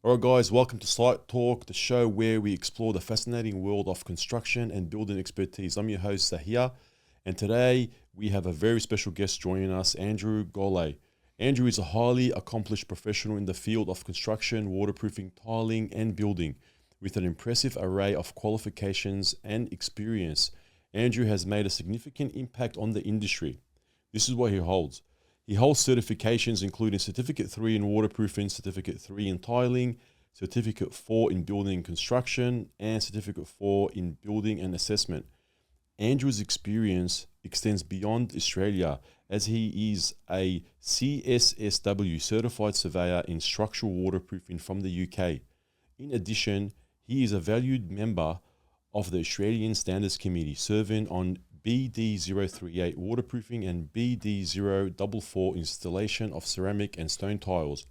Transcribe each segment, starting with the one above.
Alright guys, welcome to Site Talk, the show where we explore the fascinating world of construction and building expertise. I'm your host Zahia, and today we have a very special guest joining us, Andrew Golle. Andrew is a highly accomplished professional in the field of construction, waterproofing, tiling and building, with an impressive array of qualifications and experience. Andrew has made a significant impact on the industry. This is what he holds. He holds certifications including Certificate 3 in Waterproofing, Certificate 3 in Tiling, Certificate 4 in Building and Construction, and Certificate 4 in Building and Assessment. Andrew's experience extends beyond Australia as he is a CSSW Certified Surveyor in Structural Waterproofing from the UK. In addition, he is a valued member of the Australian Standards Committee, serving on BD038 waterproofing and BD044 installation of ceramic and stone tiles.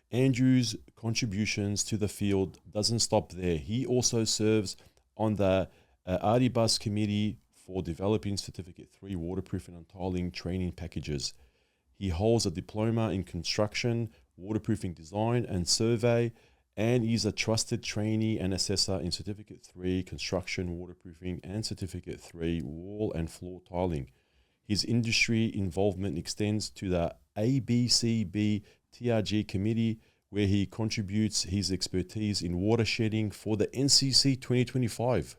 Andrew's contributions to the field doesn't stop there. He also serves on the Artibus Committee for developing Certificate 3 waterproofing and tiling training packages. He holds a diploma in construction, waterproofing design and survey, and is a trusted trainee and assessor in Certificate 3 Construction Waterproofing and Certificate 3 Wall and Floor Tiling. His industry involvement extends to the ABCB TRG Committee, where he contributes his expertise in watershedding for the NCC 2025.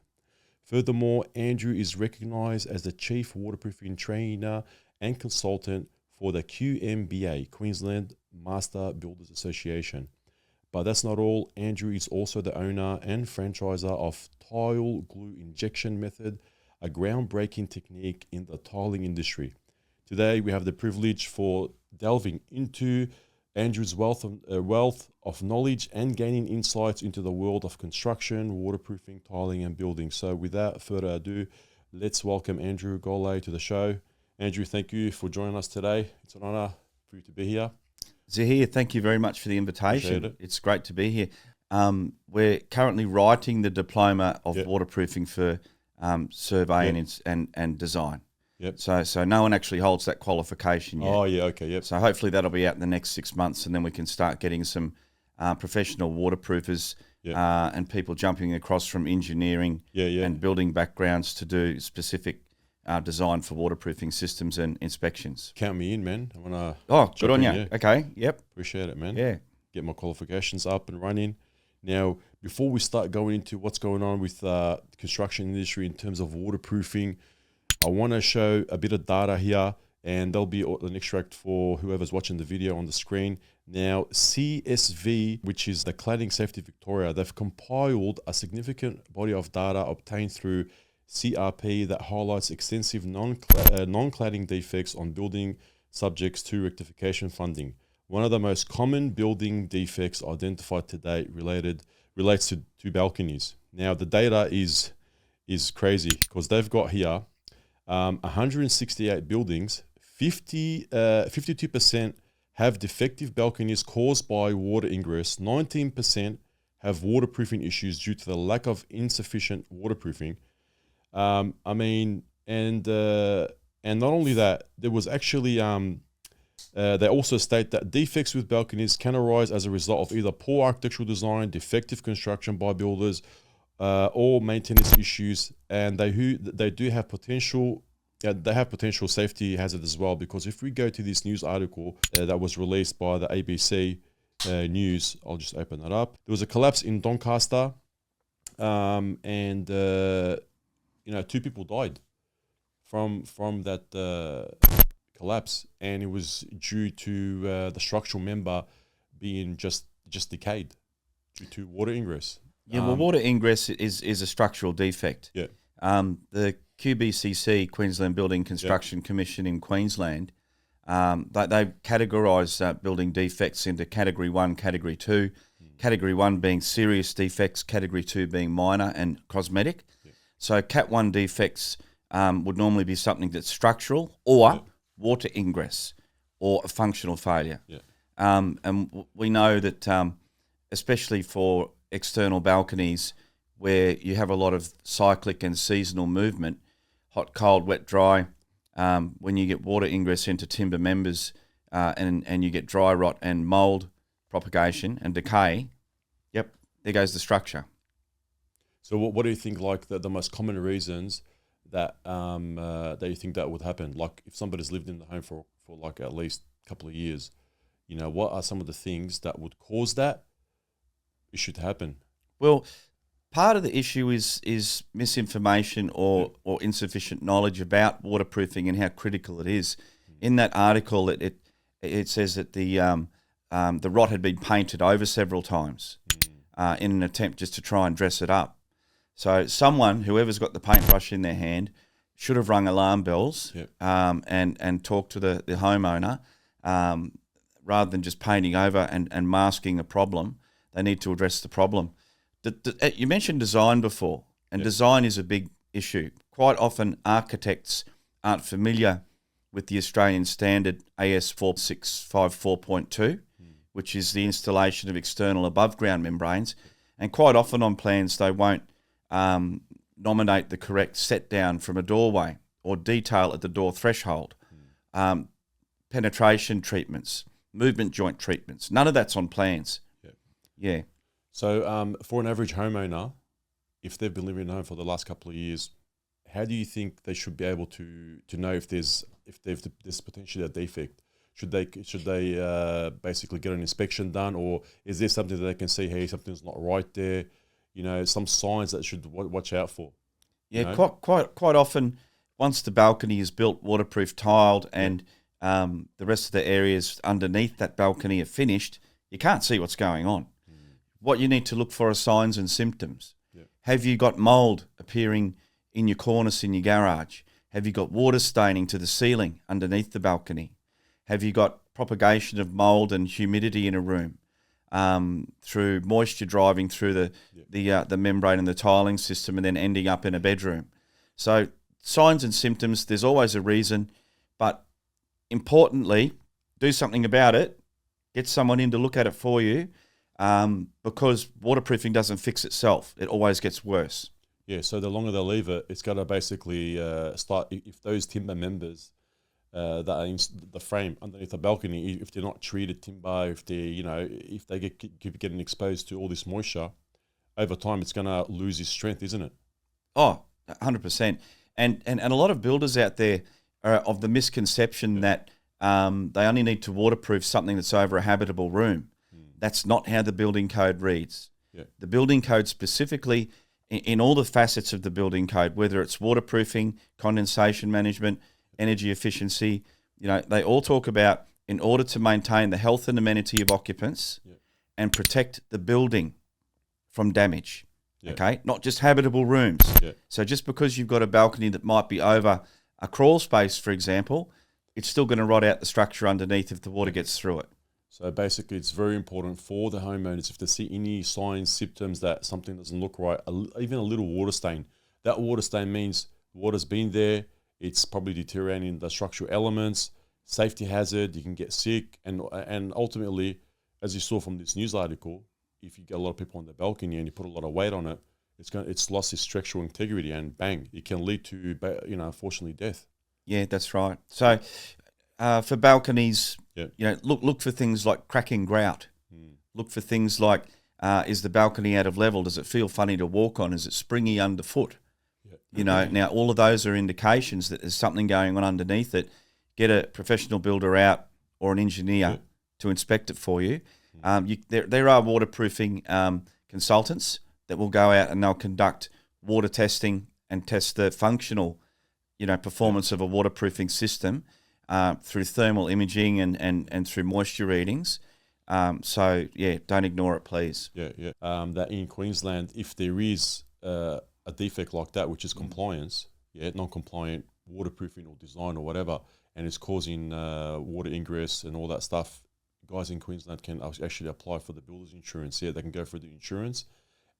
Furthermore, Andrew is recognized as the Chief Waterproofing Trainer and Consultant for the QMBA, Queensland Master Builders Association. But that's not all. Andrew is also the owner and franchisor of Tile Glue Injection Method, a groundbreaking technique in the tiling industry. Today, we have the privilege for delving into Andrew's wealth of knowledge and gaining insights into the world of construction, waterproofing, tiling, and building. So without further ado, let's welcome Andrew Golle to the show. Andrew, thank you for joining us today. It's an honor for you to be here. Zahir, thank you very much for the invitation. It's great to be here. We're currently writing the diploma of waterproofing for survey and design. Yep. So no one actually holds that qualification yet. Oh, yeah, okay, yep. So hopefully that'll be out in the next 6 months, and then we can start getting some professional waterproofers and people jumping across from engineering and building backgrounds to do specific design for waterproofing systems and inspections. Count me in, man. I want to. Good on you. Yeah. Okay. Yep. Appreciate it, man. Yeah. Get my qualifications up and running. Now, before we start going into what's going on with the construction industry in terms of waterproofing, I want to show a bit of data here, and there'll be an extract for whoever's watching the video on the screen. Now, CSV, which is the Cladding Safety Victoria, they've compiled a significant body of data obtained through CRP that highlights extensive non-cladding defects on building subjects to rectification funding. One of the most common building defects identified to date relates to balconies. Now, the data is crazy because they've got here 168 buildings, 52% have defective balconies caused by water ingress, 19% have waterproofing issues due to the lack of insufficient waterproofing. And not only that, there was actually they also state that defects with balconies can arise as a result of either poor architectural design, defective construction by builders, or maintenance issues, and they do have potential. They have potential safety hazard as well, because if we go to this news article that was released by the ABC News, I'll just open that up. There was a collapse in Doncaster, and 2 people died from that collapse, and it was due to the structural member being just decayed due to water ingress. Yeah, well, water ingress is a structural defect. Yeah. The QBCC, Queensland Building Construction Commission in Queensland, they categorise building defects into Category 1, Category 2. Category 1 being serious defects, Category 2 being minor and cosmetic. So Cat 1 defects would normally be something that's structural or water ingress or a functional failure. Yeah. And we know that especially for external balconies where you have a lot of cyclic and seasonal movement, hot, cold, wet, dry, when you get water ingress into timber members and you get dry rot and mould propagation and decay, Yep, there goes the structure. So what do you think, like the most common reasons that that you think that would happen? Like if somebody's lived in the home for like at least a couple of years, what are some of the things that would cause that issue to happen? Well, part of the issue is misinformation or insufficient knowledge about waterproofing and how critical it is. In that article, it says that the rot had been painted over several times in an attempt just to try and dress it up. So whoever's got the paintbrush in their hand, should have rung alarm bells and talked to the homeowner rather than just painting over and masking a problem. They need to address the problem. You mentioned design before, and design is a big issue. Quite often architects aren't familiar with the Australian standard AS 4654.2, which is the installation of external above-ground membranes. And quite often on plans they won't nominate the correct set down from a doorway or detail at the door threshold, penetration treatments, movement joint treatments. None of that's on plans. Yeah. So for an average homeowner, if they've been living at home for the last couple of years, how do you think they should be able to know if there's potentially a defect? Should they basically get an inspection done, or is there something that they can see, hey, something's not right there? Some signs that they should watch out for. Yeah, quite often, once the balcony is built, waterproof, tiled, and the rest of the areas underneath that balcony are finished, you can't see what's going on. What you need to look for are signs and symptoms. Yeah. Have you got mould appearing in your cornice in your garage? Have you got water staining to the ceiling underneath the balcony? Have you got propagation of mould and humidity in a room through moisture driving through the membrane and the tiling system and then ending up in a bedroom? So signs and symptoms, there's always a reason, but importantly, do something about it. Get someone in to look at it for you. Because waterproofing doesn't fix itself. It always gets worse. Yeah, so the longer they leave it, it's got to basically start, if those timber members that are in the frame underneath the balcony, if they're not treated timber, if they keep getting exposed to all this moisture, over time it's going to lose its strength, isn't it? Oh, 100%. And a lot of builders out there are of the misconception that they only need to waterproof something that's over a habitable room. That's not how the building code reads. Yeah. The building code specifically, in all the facets of the building code, whether it's waterproofing, condensation management, energy efficiency, they all talk about in order to maintain the health and amenity of occupants and protect the building from damage. Okay, not just habitable rooms. So just because you've got a balcony that might be over a crawl space, for example, it's still going to rot out the structure underneath if the water gets through it. So basically, it's very important for the homeowners, if they see any signs, symptoms that something doesn't look right, even a little water stain. That water stain means water's been there, it's probably deteriorating the structural elements, safety hazard, you can get sick, and ultimately, as you saw from this news article, if you get a lot of people on the balcony and you put a lot of weight on it, it's lost its structural integrity, and bang, it can lead to unfortunately death. Yeah, that's right. So for balconies, look for things like cracking grout. Look for things like, is the balcony out of level? Does it feel funny to walk on? Is it springy underfoot? Now all of those are indications that there's something going on underneath it. Get a professional builder out or an engineer to inspect it for you. There are waterproofing consultants that will go out and they'll conduct water testing and test the functional, performance of a waterproofing system through thermal imaging and through moisture readings. Don't ignore it, please. That in Queensland, if there is a defect like that, which is compliance, non-compliant waterproofing or design or whatever, and it's causing water ingress and all that stuff, guys in Queensland can actually apply for the builder's insurance. They can go through the insurance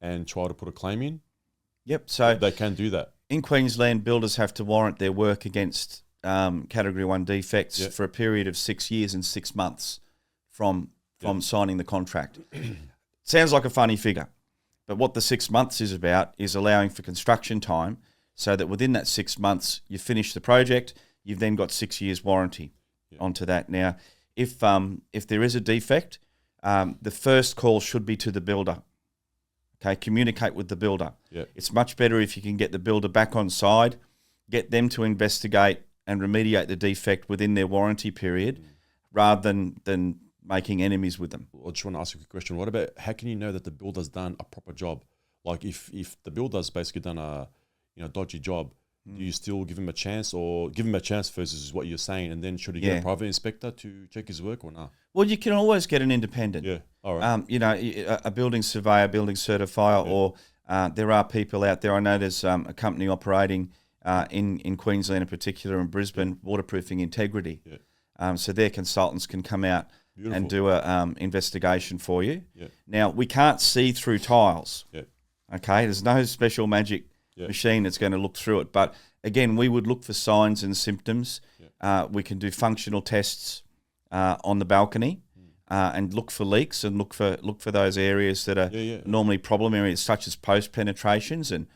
and try to put a claim in. Yep. So they can do that. In Queensland, builders have to warrant their work against Category 1 defects for a period of 6 years and 6 months from signing the contract. Sounds like a funny figure, but what the 6 months is about is allowing for construction time so that within that 6 months you finish the project, you've then got 6 years warranty onto that. Now, if there is a defect, the first call should be to the builder. Okay, communicate with the builder. Yeah. It's much better if you can get the builder back on side, get them to investigate and remediate the defect within their warranty period, rather than making enemies with them. I just want to ask you a quick question. What about, how can you know that the builder's done a proper job? Like if the builder's basically done a dodgy job, do you still give him a chance, or give him a chance first is what you're saying, and then should he get a private inspector to check his work or not? Well, you can always get an independent. Yeah, all right. A building surveyor, building certifier, or there are people out there. I know there's a company operating in Queensland in particular, in Brisbane, Waterproofing Integrity. Yeah. So their consultants can come out and do a investigation for you. Yeah. Now, we can't see through tiles. Yeah. Okay, there's no special magic machine that's going to look through it. But again, we would look for signs and symptoms. Yeah. We can do functional tests on the balcony and look for leaks and look for those areas that are normally problem areas, such as post penetrations and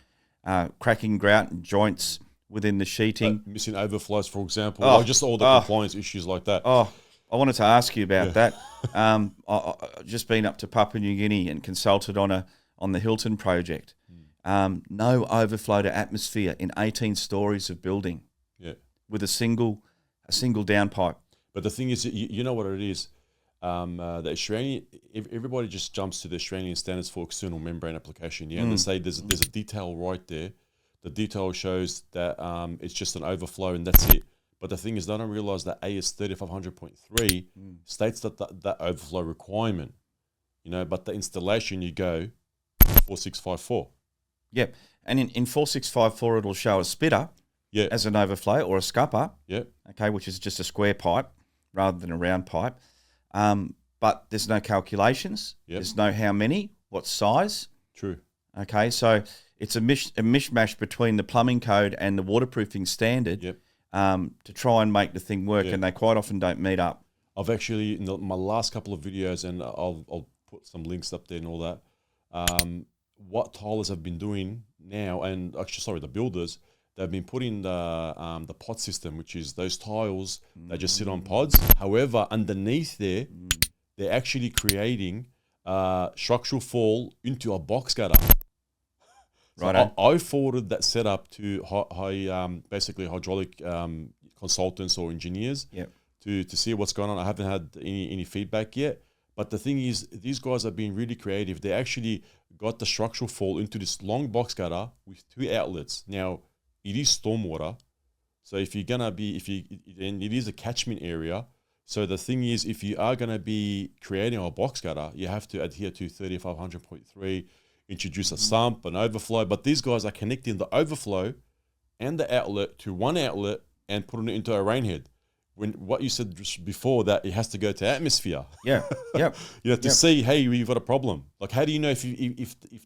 cracking grout and joints within the sheeting. Missing overflows, for example, or just all the compliance issues like that. I wanted to ask you about that. I've just been up to Papua New Guinea and consulted on the Hilton project. No overflow to atmosphere in 18 stories of building. Yeah. With a single downpipe. But the thing is, you know what it is. The Australian, everybody just jumps to the Australian standards for external membrane application. Yeah, and they say there's a detail right there. The detail shows that it's just an overflow and that's it. But the thing is, they don't realise that AS 3500.3 states that overflow requirement. But the installation you go 4654. Yep, and in 4654 it'll show a spitter as an overflow or a scupper. Yep. Okay, which is just a square pipe rather than a round pipe. But there's no calculations. Yep. There's no how many, what size. True. Okay, so it's a mishmash between the plumbing code and the waterproofing standard. Yep. To try and make the thing work, and they quite often don't meet up. I've actually, in my last couple of videos, and I'll put some links up there and all that, what tilers have been doing now, and actually, sorry, the builders, they've been putting the pod system, which is those tiles that just sit on pods. However, underneath there, they're actually creating structural fall into a box gutter. So Right. I forwarded that setup to basically hydraulic consultants or engineers to see what's going on. I haven't had any feedback yet. But the thing is, these guys are being really creative. They actually got the structural fall into this long box gutter with 2 outlets. Now, it is stormwater. So if it is a catchment area. So the thing is, if you are going to be creating a box gutter, you have to adhere to 3500.3, introduce a sump, an overflow. But these guys are connecting the overflow and the outlet to one outlet and putting it into a rain head. When what you said just before, that it has to go to atmosphere. Yeah, yep. To see, hey, we've got a problem. Like, how do you know if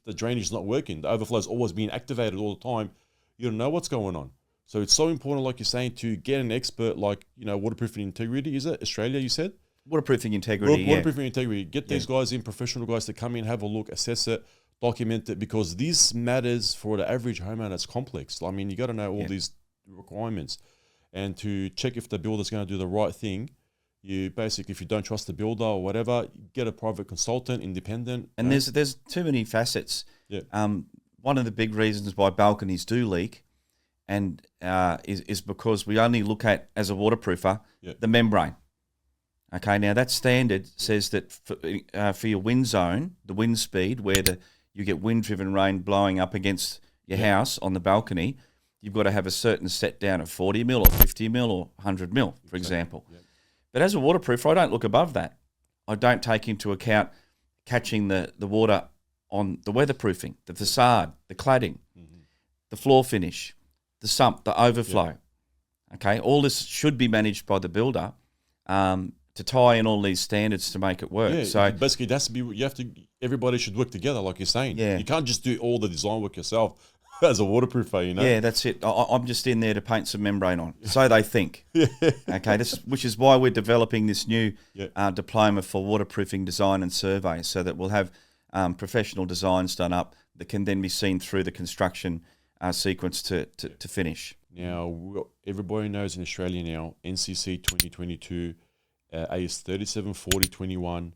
the drainage is not working? The overflow is always being activated all the time. You don't know what's going on. So it's so important, like you're saying, to get an expert like, waterproofing integrity. Is it Australia, you said? Waterproofing integrity, Waterproofing integrity. Get these guys in, professional guys to come in, have a look, assess it, document it, because this matters for the average homeowner. It's complex. I mean, you got to know all these requirements. And to check if the builder's going to do the right thing, you basically, if you don't trust the builder or whatever, get a private consultant, independent. And there's too many facets. Yeah. One of the big reasons why balconies do leak, and is because we only look at, as a waterproofer, the membrane. Okay, now that standard says that for your wind zone, the wind speed, where you get wind-driven rain blowing up against your house on the balcony, you've got to have a certain set down of 40 mil or 50 mil or 100 mil, for example. Yep. But as a waterproofer, I don't look above that. I don't take into account catching the water on the weatherproofing, the facade, the cladding, the floor finish, the sump, the overflow. Yep. Okay, all this should be managed by the builder to tie in all these standards to make it work. Yeah, so basically, everybody should work together, like you're saying. Yeah. You can't just do all the design work yourself. As a waterproofer, Yeah, that's it. I'm just in there to paint some membrane on. So they think. Okay, which is why we're developing this new diploma for waterproofing design and survey, so that we'll have professional designs done up that can then be seen through the construction sequence to finish. Now, everybody knows in Australia now, NCC 2022, AS 374021,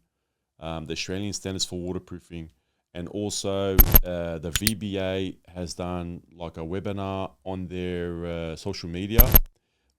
the Australian standards for waterproofing. And also, the VBA has done like a webinar on their social media.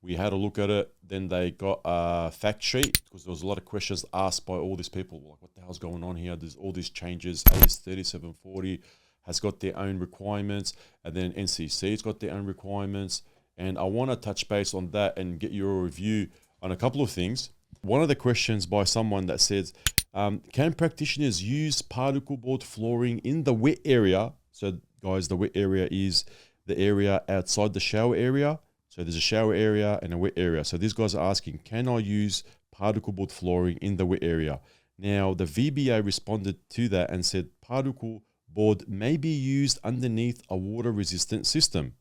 We had a look at it. Then they got a fact sheet because there was a lot of questions asked by all these people. Like, what the hell's going on here? There's all these changes. AS3740 has got their own requirements. And then NCC's got their own requirements. And I want to touch base on that and get your review on a couple of things. One of the questions by someone that says, can practitioners use particle board flooring in the wet area? So guys, the wet area is the area outside the shower area. So there's a shower area and a wet area. So these guys are asking, can I use particle board flooring in the wet area? Now, the VBA responded to that and said particle board may be used underneath a water-resistant system,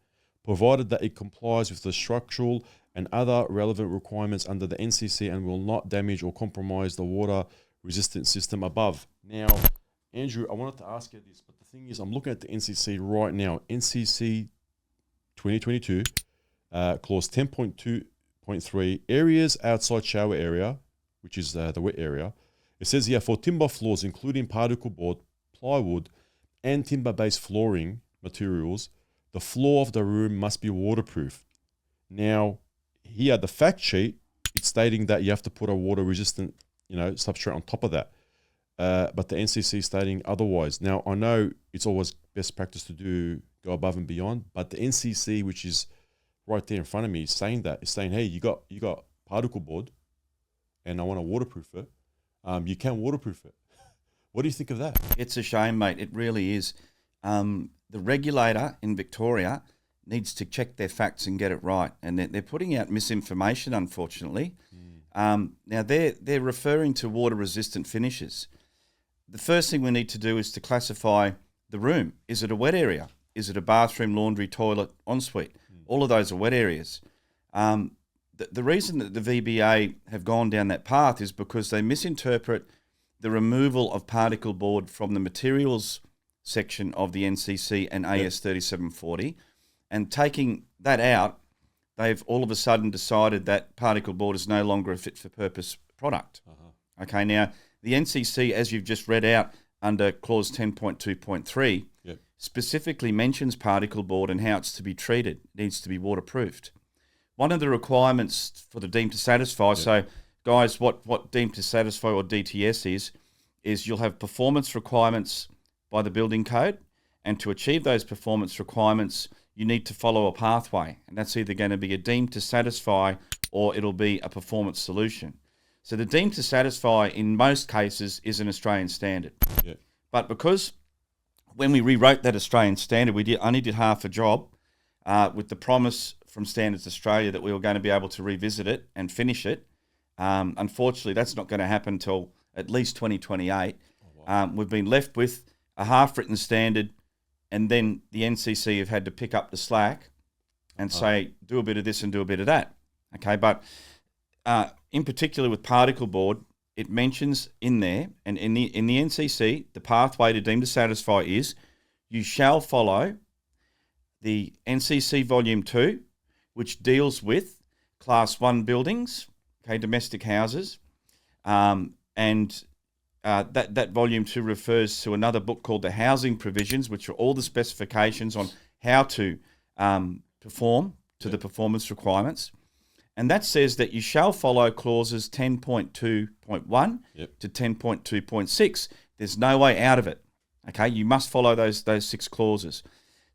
provided that it complies with the structural and other relevant requirements under the NCC and will not damage or compromise the water-resistant system above. Now, Andrew, I wanted to ask you this, but the thing is, I'm looking at the NCC right now. NCC 2022, clause 10.2.3, areas outside shower area, which is the wet area. It says here, for timber floors, including particle board, plywood, and timber-based flooring materials, the floor of the room must be waterproof. Now, here, the fact sheet, it's stating that you have to put a water-resistant, substrate on top of that. But the NCC is stating otherwise. Now, I know it's always best practice to go above and beyond, but the NCC, which is right there in front of me, is saying that. It's saying, hey, you got particle board, and I want to waterproof it. You can waterproof it. What do you think of that? It's a shame, mate. It really is. The regulator in Victoria needs to check their facts and get it right, and they're putting out misinformation, unfortunately. Now, they're referring to water-resistant finishes. The first thing we need to do is to classify the room. Is it a wet area? Is it a bathroom, laundry, toilet, ensuite? All of those are wet areas. The reason that the VBA have gone down that path is because they misinterpret the removal of particle board from the materials section of the NCC and AS 3740, and taking that out, they've all of a sudden decided that particle board is no longer a fit-for-purpose product. Okay, now, the NCC, as you've just read out under clause 10.2.3, specifically mentions particle board and how it's to be treated. It needs to be waterproofed. One of the requirements for the deemed to satisfy, so guys, what deemed to satisfy or DTS is you'll have performance requirements by the building code, and to achieve those performance requirements, you need to follow a pathway, and that's either going to be a deemed to satisfy or it'll be a performance solution. So the deemed to satisfy in most cases is an Australian standard. But because when we rewrote that Australian standard, we only did half a job with the promise from Standards Australia that we were going to be able to revisit it and finish it. Unfortunately, that's not going to happen until at least 2028. We've been left with a half-written standard, and then the NCC have had to pick up the slack and say, do a bit of this and do a bit of that. Okay, but in particular with particle board, it mentions in there, and in the NCC, the pathway to deem to satisfy is you shall follow the NCC Volume 2, which deals with Class 1 buildings, okay, domestic houses, and that Volume 2 refers to another book called the Housing Provisions, which are all the specifications on how to perform to the performance requirements. And that says that you shall follow clauses 10.2.1 to 10.2.6. There's no way out of it. Okay, you must follow those 6 clauses.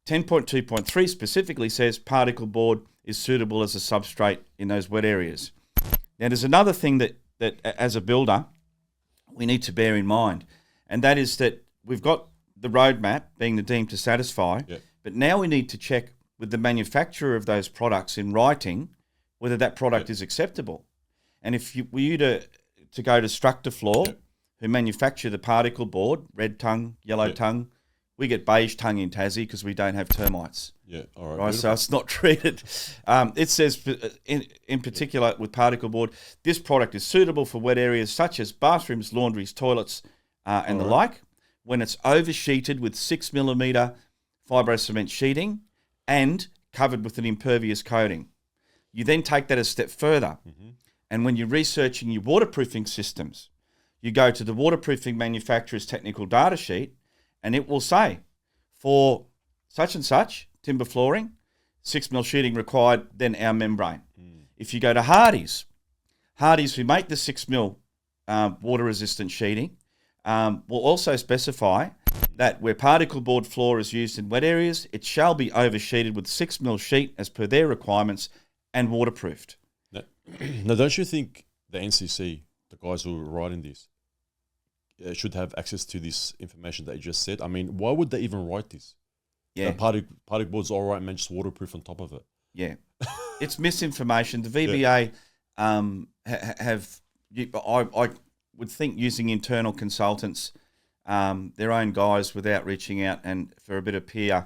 10.2.3 specifically says particle board is suitable as a substrate in those wet areas. Now, there's another thing that as a builder we need to bear in mind, and that is that we've got the roadmap being the deemed to satisfy, but now we need to check with the manufacturer of those products in writing whether that product is acceptable. And if you were to go to Structafloor, who manufacture the particle board, red tongue, yellow tongue, we get beige tongue in Tassie because we don't have termites. All right. So it's not treated. It says, in particular with particle board, this product is suitable for wet areas such as bathrooms, laundries, toilets, and the like, when it's oversheeted with 6mm fibrocement sheeting and covered with an impervious coating. You then take that a step further, and when you're researching your waterproofing systems, you go to the waterproofing manufacturer's technical data sheet, and it will say, for such and such, timber flooring, 6 mil sheeting required, then our membrane. If you go to Hardy's, who make the 6 mil water-resistant sheeting, will also specify that where particle board floor is used in wet areas, it shall be oversheeted with 6 mil sheet as per their requirements and waterproofed. Now, don't you think the NCC, the guys who are writing this, should have access to this information that you just said? I mean, why would they even write this? Yeah. Particle board's all right, man, just waterproof on top of it. Yeah. It's misinformation. The VBA I would think, using internal consultants, their own guys, without reaching out and for a bit of peer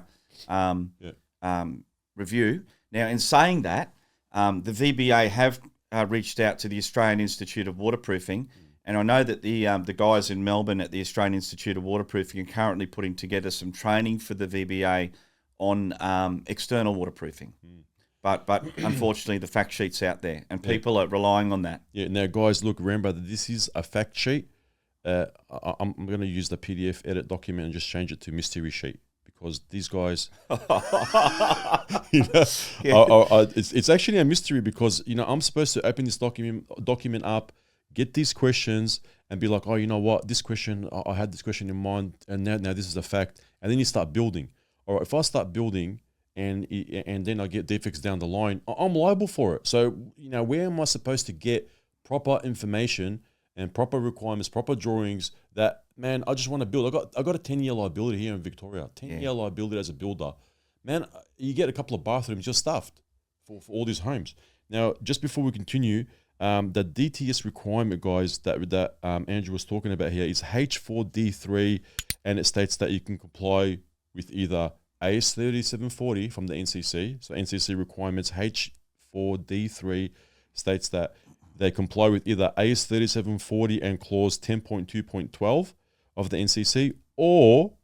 review. Now, in saying that, the VBA have reached out to the Australian Institute of Waterproofing, and I know that the guys in Melbourne at the Australian Institute of Waterproofing are currently putting together some training for the VBA on external waterproofing. But unfortunately, the fact sheet's out there, and people are relying on that. Yeah. Now, guys, look, remember that this is a fact sheet. I'm going to use the PDF edit document and just change it to mystery sheet, because these guys, it's actually a mystery, because I'm supposed to open this document up, get these questions, and be like, oh, you know what, this question, I had this question in mind, and now this is a fact, and then you start building. Or if I start building, and then I get defects down the line, I'm liable for it. So, where am I supposed to get proper information and proper requirements, proper drawings that, man, I just want to build. I got a 10-year liability here in Victoria, 10-year liability as a builder. Man, you get a couple of bathrooms just stuffed for all these homes. Now, just before we continue, the DTS requirement, guys, that Andrew was talking about here is H4D3, and it states that you can comply with either AS3740 from the NCC. So NCC requirements H4D3 states that they comply with either AS3740 and clause 10.2.12 of the NCC, or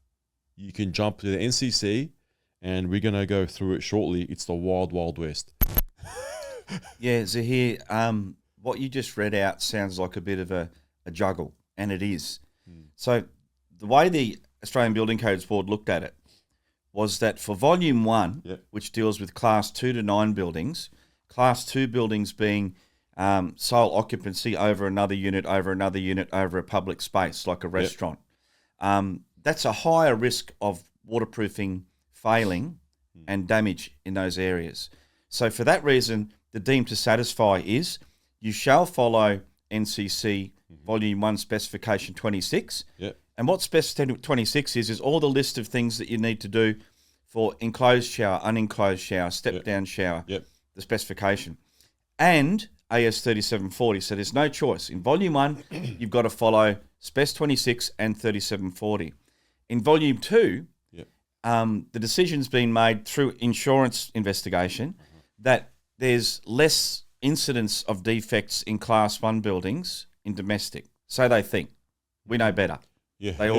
you can jump to the NCC, and we're going to go through it shortly. It's the wild, wild west. Yeah, Zahir, what you just read out sounds like a bit of a juggle, and it is. So the way the Australian Building Codes Board looked at it was that for Volume 1, which deals with Class 2 to 9 buildings, Class 2 buildings being sole occupancy over another unit, over a public space like a restaurant, that's a higher risk of waterproofing failing and damage in those areas. So for that reason, the deemed to satisfy is you shall follow NCC Volume 1 Specification 26. And what Specification 26 is all the list of things that you need to do for enclosed shower, unenclosed shower, step-down shower, the specification. And AS3740, so there's no choice. In Volume 1, you've got to follow Spec 26 and 3740. In Volume 2, the decision's been made through insurance investigation that there's less incidence of defects in Class 1 buildings in domestic. So they think. We know better. They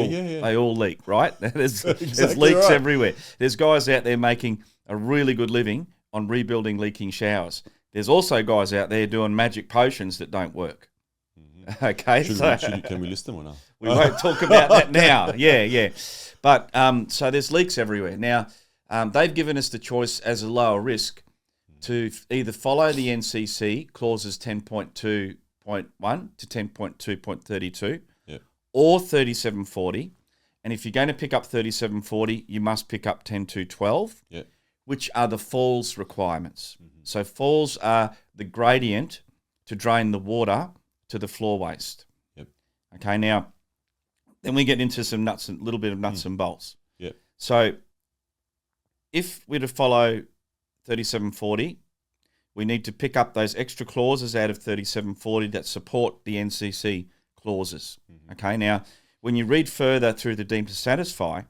all leak, right? There's leaks everywhere. There's guys out there making a really good living on rebuilding leaking showers. There's also guys out there doing magic potions that don't work. Okay, can we list them or not? We won't talk about that now. Yeah. But so there's leaks everywhere. Now, they've given us the choice as a lower risk to either follow the NCC clauses 10.2.1 to 10.2.32 or 3740. And if you're going to pick up 3740, you must pick up 10.2.12, which are the falls requirements. So falls are the gradient to drain the water to the floor waste. Okay, now, then we get into some little bit of nuts and bolts. So if we're to follow 3740, we need to pick up those extra clauses out of 3740 that support the NCC clauses. Okay, now, when you read further through the deemed to satisfy,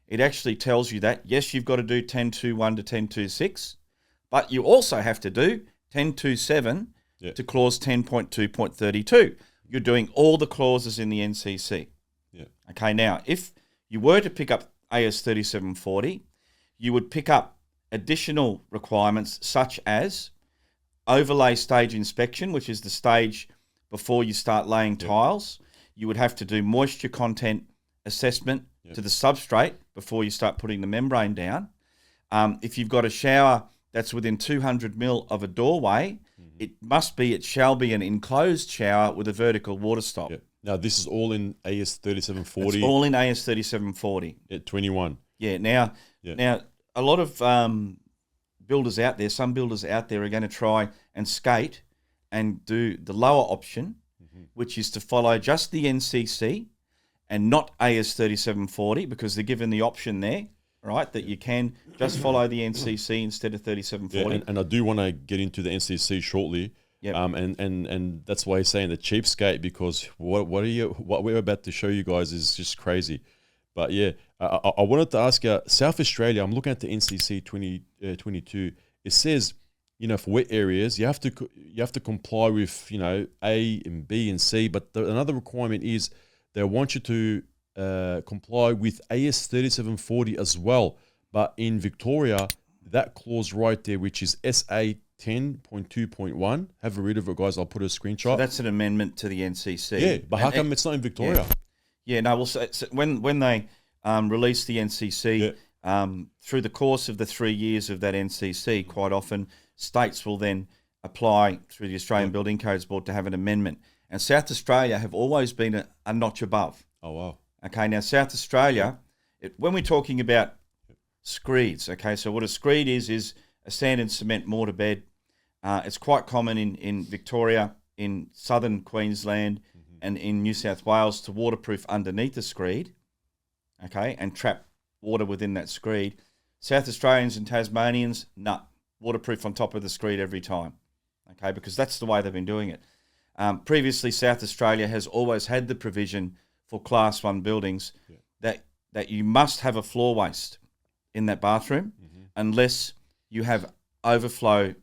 it actually tells you that, yes, you've got to do 10.2.1 to 10.2.6, but you also have to do 10.2.7 to clause 10.2.32. You're doing all the clauses in the NCC. Okay, now, if you were to pick up AS3740, you would pick up additional requirements such as overlay stage inspection, which is the stage before you start laying tiles. You would have to do moisture content assessment to the substrate before you start putting the membrane down. If you've got a shower that's within 200 mil of a doorway, it shall be an enclosed shower with a vertical water stop. Yep. Now, this is all in AS 3740. It's all in AS 3740. At 21. Yeah. Now, a lot of builders out there, some builders out there are going to try and skate and do the lower option, which is to follow just the NCC and not AS 3740, because they're given the option there, right, that you can just follow the NCC instead of 3740. Yeah, and I do want to get into the NCC shortly. Yep. And that's why he's saying the cheapskate, because what we're about to show you guys is just crazy. But yeah, I wanted to ask you, South Australia, I'm looking at the NCC 2022. It says, for wet areas, you have to comply with, A and B and C. But another requirement is they want you to comply with AS 3740 as well. But in Victoria, that clause right there, which is SA 10.2.1, have a read of it, guys. I'll put a screenshot. So that's an amendment to the NCC. Yeah, but how come it's not in Victoria? Yeah, no, well, so when they released the NCC, through the course of the 3 years of that NCC, quite often states will then apply through the Australian Building Codes Board to have an amendment. And South Australia have always been a notch above. Oh, wow. Okay, now South Australia, when we're talking about screeds, okay, so what a screed is a sand and cement mortar bed. It's quite common in Victoria, in southern Queensland, and in New South Wales to waterproof underneath the screed, okay, and trap water within that screed. South Australians and Tasmanians, waterproof on top of the screed every time, okay, because that's the way they've been doing it. Previously, South Australia has always had the provision for Class 1 buildings that you must have a floor waste in that bathroom unless you have overflow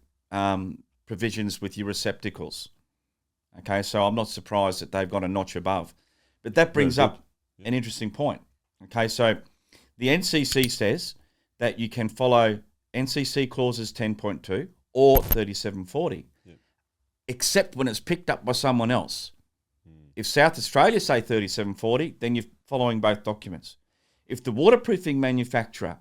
provisions with your receptacles. Okay, so I'm not surprised that they've gone a notch above. But that brings up an interesting point. Okay, so the NCC says that you can follow NCC clauses 10.2 or 3740, except when it's picked up by someone else. If South Australia say 3740, then you're following both documents. If the waterproofing manufacturer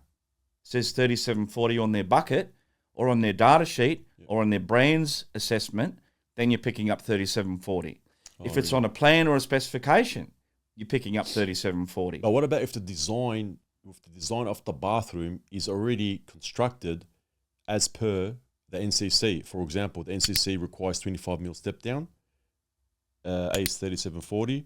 says 3740 on their bucket or on their data sheet or on their brands assessment, then you're picking up 3740. If it's on a plan or a specification, you're picking up 3740. But what about if the design of the bathroom is already constructed as per the NCC? For example, the NCC requires 25 mil step down, AS 3740,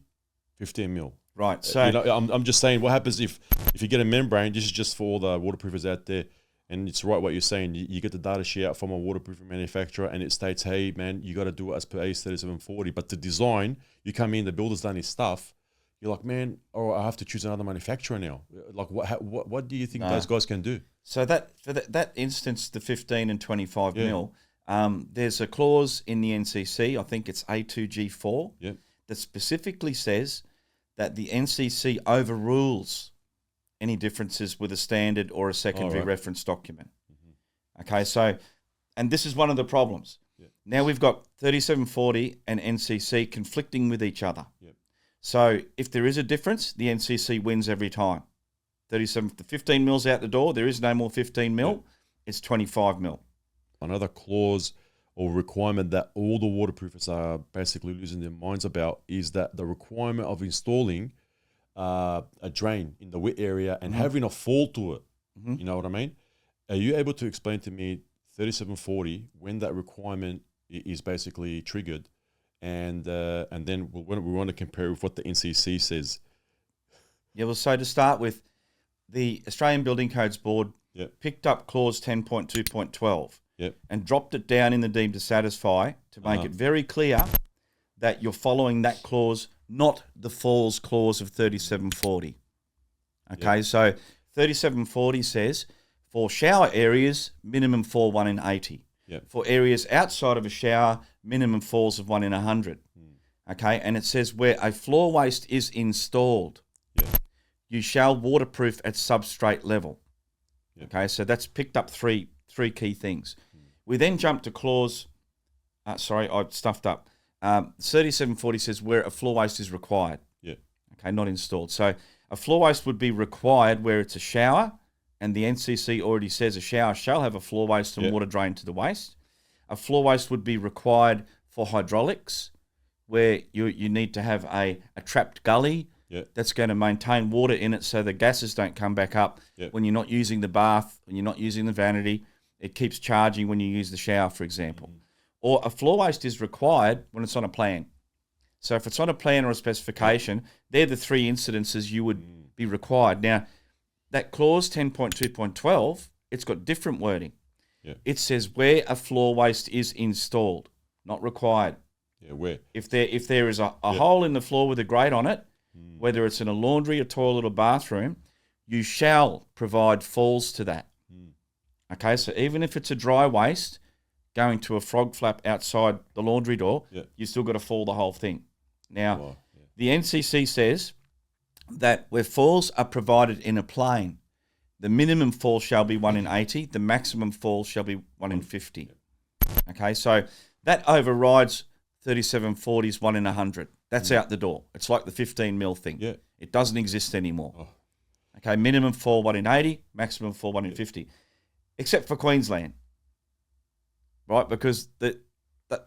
15 mil. Right. So I'm just saying, what happens if you get a membrane? This is just for all the waterproofers out there. And it's right what you're saying. You get the data sheet out from a waterproofing manufacturer and it states, hey, man, you got to do it as per AS 3740. But the design, you come in, the builder's done his stuff. You're like, man, I have to choose another manufacturer now. Like, what do you think those guys can do? So for that instance, the 15 and 25 mil, there's a clause in the NCC, I think it's A2G4, that specifically says that the NCC overrules any differences with a standard or a secondary reference document. Okay, so, and this is one of the problems. Now we've got 3740 and NCC conflicting with each other. So if there is a difference, the NCC wins every time. 15 mils out the door, there is no more 15 mil, it's 25 mil. Another clause or requirement that all the waterproofers are basically losing their minds about is that the requirement of installing a drain in the wet area and having a fall to it. You know what I mean? Are you able to explain to me 3740 when that requirement is basically triggered, and then we want to compare with what the NCC says? Yeah, well, so to start with, the Australian Building Codes Board picked up clause 10.2.12 and dropped it down in the deemed to satisfy to make it very clear that you're following that clause, not the falls clause of 3740. Okay, so 3740 says for shower areas, minimum fall 1 in 80. For areas outside of a shower, minimum falls of 1 in 100. Okay, and it says where a floor waste is installed, you shall waterproof at substrate level. Okay, so that's picked up three key things. We then jump to clause, sorry, I stuffed up. 3740 says where a floor waste is required. Okay, not installed. So A floor waste would be required where it's a shower, and the NCC already says a shower shall have a floor waste and water drain to the waste. A floor waste would be required for hydraulics, where you need to have a trapped gully that's going to maintain water in it so the gases don't come back up when you're not using the bath, when you're not using the vanity. It keeps charging when you use the shower, for example. Or a floor waste is required when it's on a plan. So if it's on a plan or a specification, they're the three incidences you would be required. Now, that clause 10.2.12, it's got different wording. It says where a floor waste is installed, not required. Where? If there is a hole in the floor with a grate on it, whether it's in a laundry, a toilet, or bathroom, you shall provide falls to that. Okay, so even if it's a dry waste going to a frog flap outside the laundry door, you still got to fall the whole thing. Now, the NCC says that where falls are provided in a plane, the minimum fall shall be 1 in 80, the maximum fall shall be 1 in 50. Okay, so that overrides 3740's 1 in 100. That's out the door. It's like the 15 mil thing. It doesn't exist anymore. Okay, minimum fall 1 in 80, maximum fall 1 in 50. Except for Queensland, right? Because the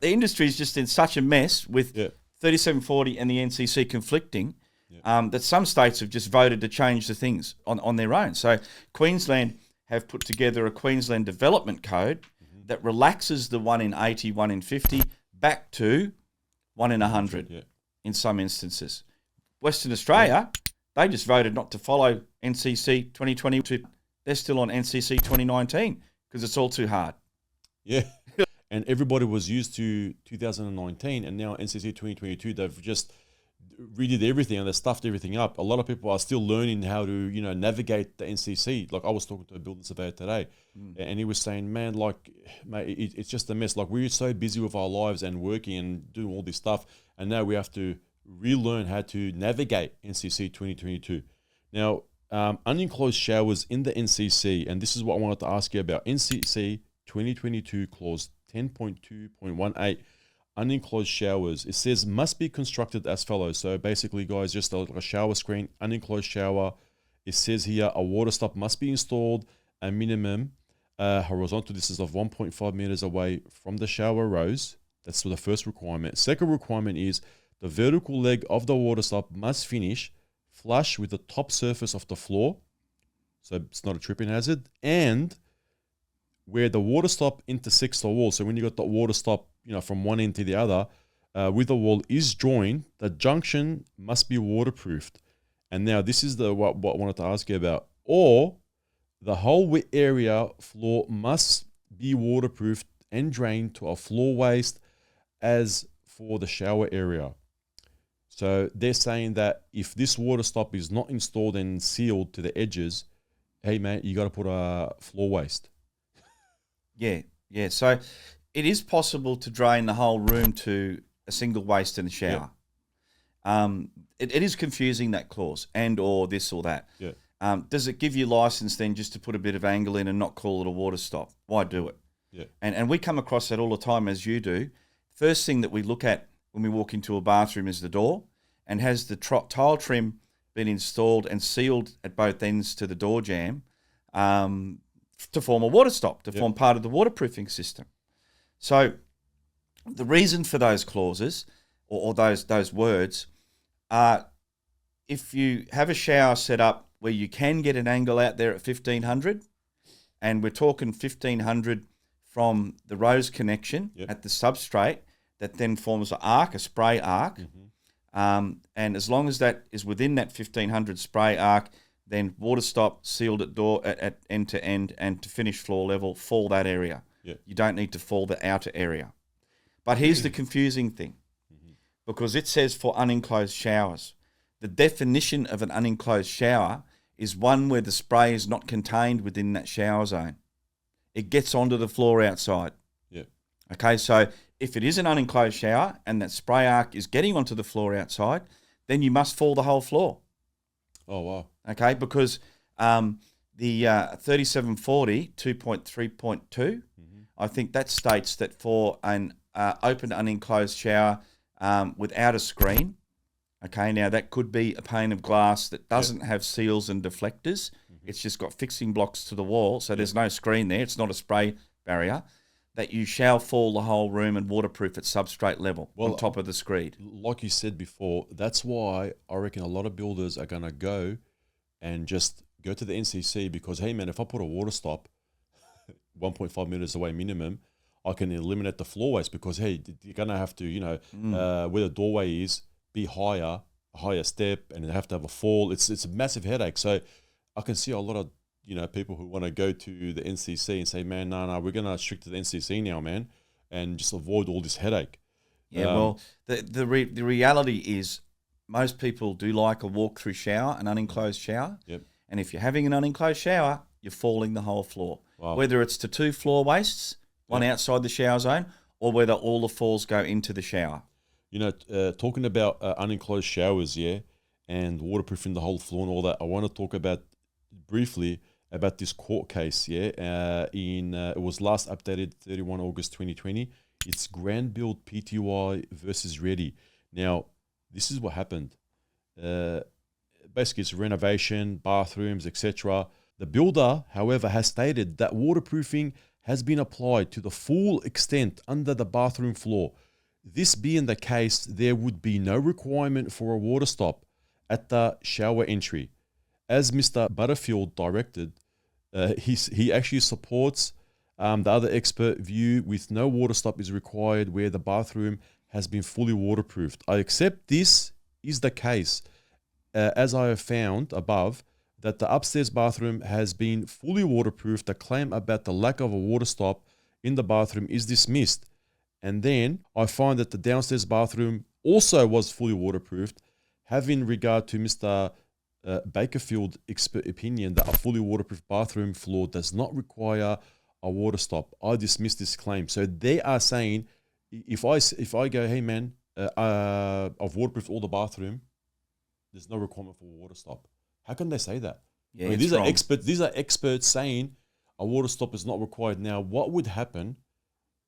industry is just in such a mess with 3740 and the NCC conflicting that some states have just voted to change the things on their own. So Queensland have put together a Queensland Development Code that relaxes the 1 in 80, 1 in 50 back to 1 in 100 in some instances. Western Australia, they just voted not to follow NCC 2022. They're still on NCC 2019 because it's all too hard. And everybody was used to 2019, and now NCC 2022, they've just redid everything and they stuffed everything up. A lot of people are still learning how to, navigate the NCC. Like I was talking to a building surveyor today, and he was saying, man, mate, it's just a mess. Like we're so busy with our lives and working and doing all this stuff, and now we have to relearn how to navigate NCC 2022. Now, unenclosed showers in the NCC, and this is what I wanted to ask you about. NCC 2022 clause 10.2.18, unenclosed showers. It says must be constructed as follows. So basically, guys, just like a shower screen, unenclosed shower. It says here a water stop must be installed a minimum horizontal distance of 1.5 meters away from the shower rows. That's the first requirement. Second requirement is the vertical leg of the water stop must finish flush with the top surface of the floor, so it's not a tripping hazard, and where the water stop intersects the wall. So when you got the water stop, from one end to the other, with the wall is joined, the junction must be waterproofed. And now this is what I wanted to ask you about. Or the whole area floor must be waterproofed and drained to a floor waste as for the shower area. So they're saying that if this water stop is not installed and sealed to the edges, hey man, you got to put a floor waste. So it is possible to drain the whole room to a single waste in the shower. It is confusing, that clause, and or this or that. Does it give you license then just to put a bit of angle in and not call it a water stop? Why do it? And we come across that all the time, as you do. First thing that we look at when we walk into a bathroom is the door, and has the tile trim been installed and sealed at both ends to the door jamb to form a water stop, to form part of the waterproofing system. So the reason for those clauses or those words are, if you have a shower set up where you can get an angle out there at 1500, and we're talking 1500 from the rose connection at the substrate, that then forms an arc, a spray arc. And as long as that is within that 1500 spray arc, then water stop, sealed at door at end to end, and to finish floor level, fall that area. You don't need to fall the outer area. But here's the confusing thing, because it says for unenclosed showers. The definition of an unenclosed shower is one where the spray is not contained within that shower zone. It gets onto the floor outside. Okay, so if it is an unenclosed shower and that spray arc is getting onto the floor outside, then you must fall the whole floor. Oh, wow. Okay, because the 3740 2.3.2, I think that states that for an open unenclosed shower without a screen, Okay, now that could be a pane of glass that doesn't have seals and deflectors. It's just got fixing blocks to the wall, so there's no screen there. It's not a spray barrier. That you shall fall the whole room and waterproof at substrate level on top of the screed. Like you said before, that's why I reckon a lot of builders are going to go and just go to the NCC because, hey man, if I put a water stop 1.5 meters away minimum, I can eliminate the floor waste because, hey, you're going to have to, where the doorway is, be higher, a higher step, and they have to have a fall. It's a massive headache. So I can see a lot of people who want to go to the NCC and say, man, no, we're going to stick to the NCC now, man, and just avoid all this headache. Yeah, well, the reality is most people do like a walk-through shower, an unenclosed shower. Yep. And if you're having an unenclosed shower, you're falling the whole floor. Wow. Whether it's to 2 floor wastes, one outside the shower zone, or whether all the falls go into the shower. Talking about unenclosed showers, and waterproofing the whole floor and all that, I want to talk about briefly about this court case, it was last updated 31 August 2020. It's Grand Build Pty versus Ready. Now, this is what happened. Basically, it's renovation, bathrooms, etc. The builder, however, has stated that waterproofing has been applied to the full extent under the bathroom floor. This being the case, there would be no requirement for a water stop at the shower entry. As Mr. Butterfield directed, he actually supports the other expert view with no water stop is required where the bathroom has been fully waterproofed. I accept this is the case, as I have found above, that the upstairs bathroom has been fully waterproofed. The claim about the lack of a water stop in the bathroom is dismissed. And then I find that the downstairs bathroom also was fully waterproofed, having regard to Mr. Bakerfield expert opinion that a fully waterproof bathroom floor does not require a water stop. I dismiss this claim. So they are saying, if I go, hey man, I've waterproofed all the bathroom, there's no requirement for a water stop. How can they say that? Yeah, I mean, these are experts saying a water stop is not required. Now, what would happen?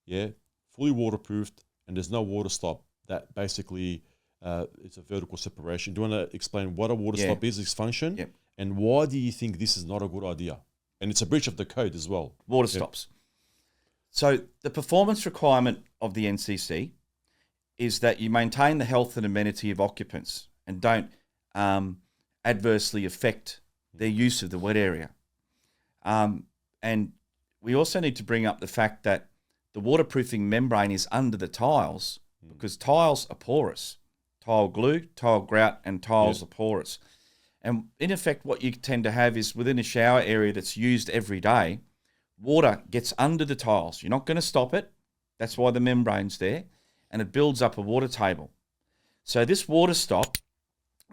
Fully waterproofed and there's no water stop. That basically it's a vertical separation. Do you want to explain what a water stop is, its function, and why do you think this is not a good idea? And it's a breach of the code as well. Water stops. So the performance requirement of the NCC is that you maintain the health and amenity of occupants and don't adversely affect their use of the wet area. And we also need to bring up the fact that the waterproofing membrane is under the tiles because tiles are porous. Tile glue, tile grout, and tiles are porous. And in effect, what you tend to have is within a shower area that's used every day, water gets under the tiles. You're not going to stop it. That's why the membrane's there. And it builds up a water table. So this water stop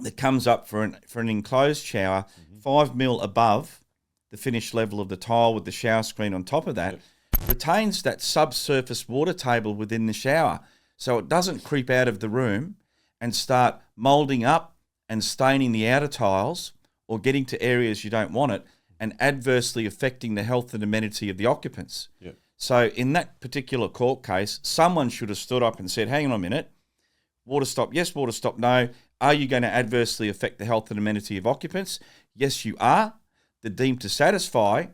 that comes up for an enclosed shower, 5 mil above the finished level of the tile with the shower screen on top of that, retains that subsurface water table within the shower. So it doesn't creep out of the room and start moulding up and staining the outer tiles or getting to areas you don't want it and adversely affecting the health and amenity of the occupants. Yep. So in that particular court case, someone should have stood up and said, hang on a minute, water stop, yes, water stop, no. Are you going to adversely affect the health and amenity of occupants? Yes, you are. The deemed to satisfy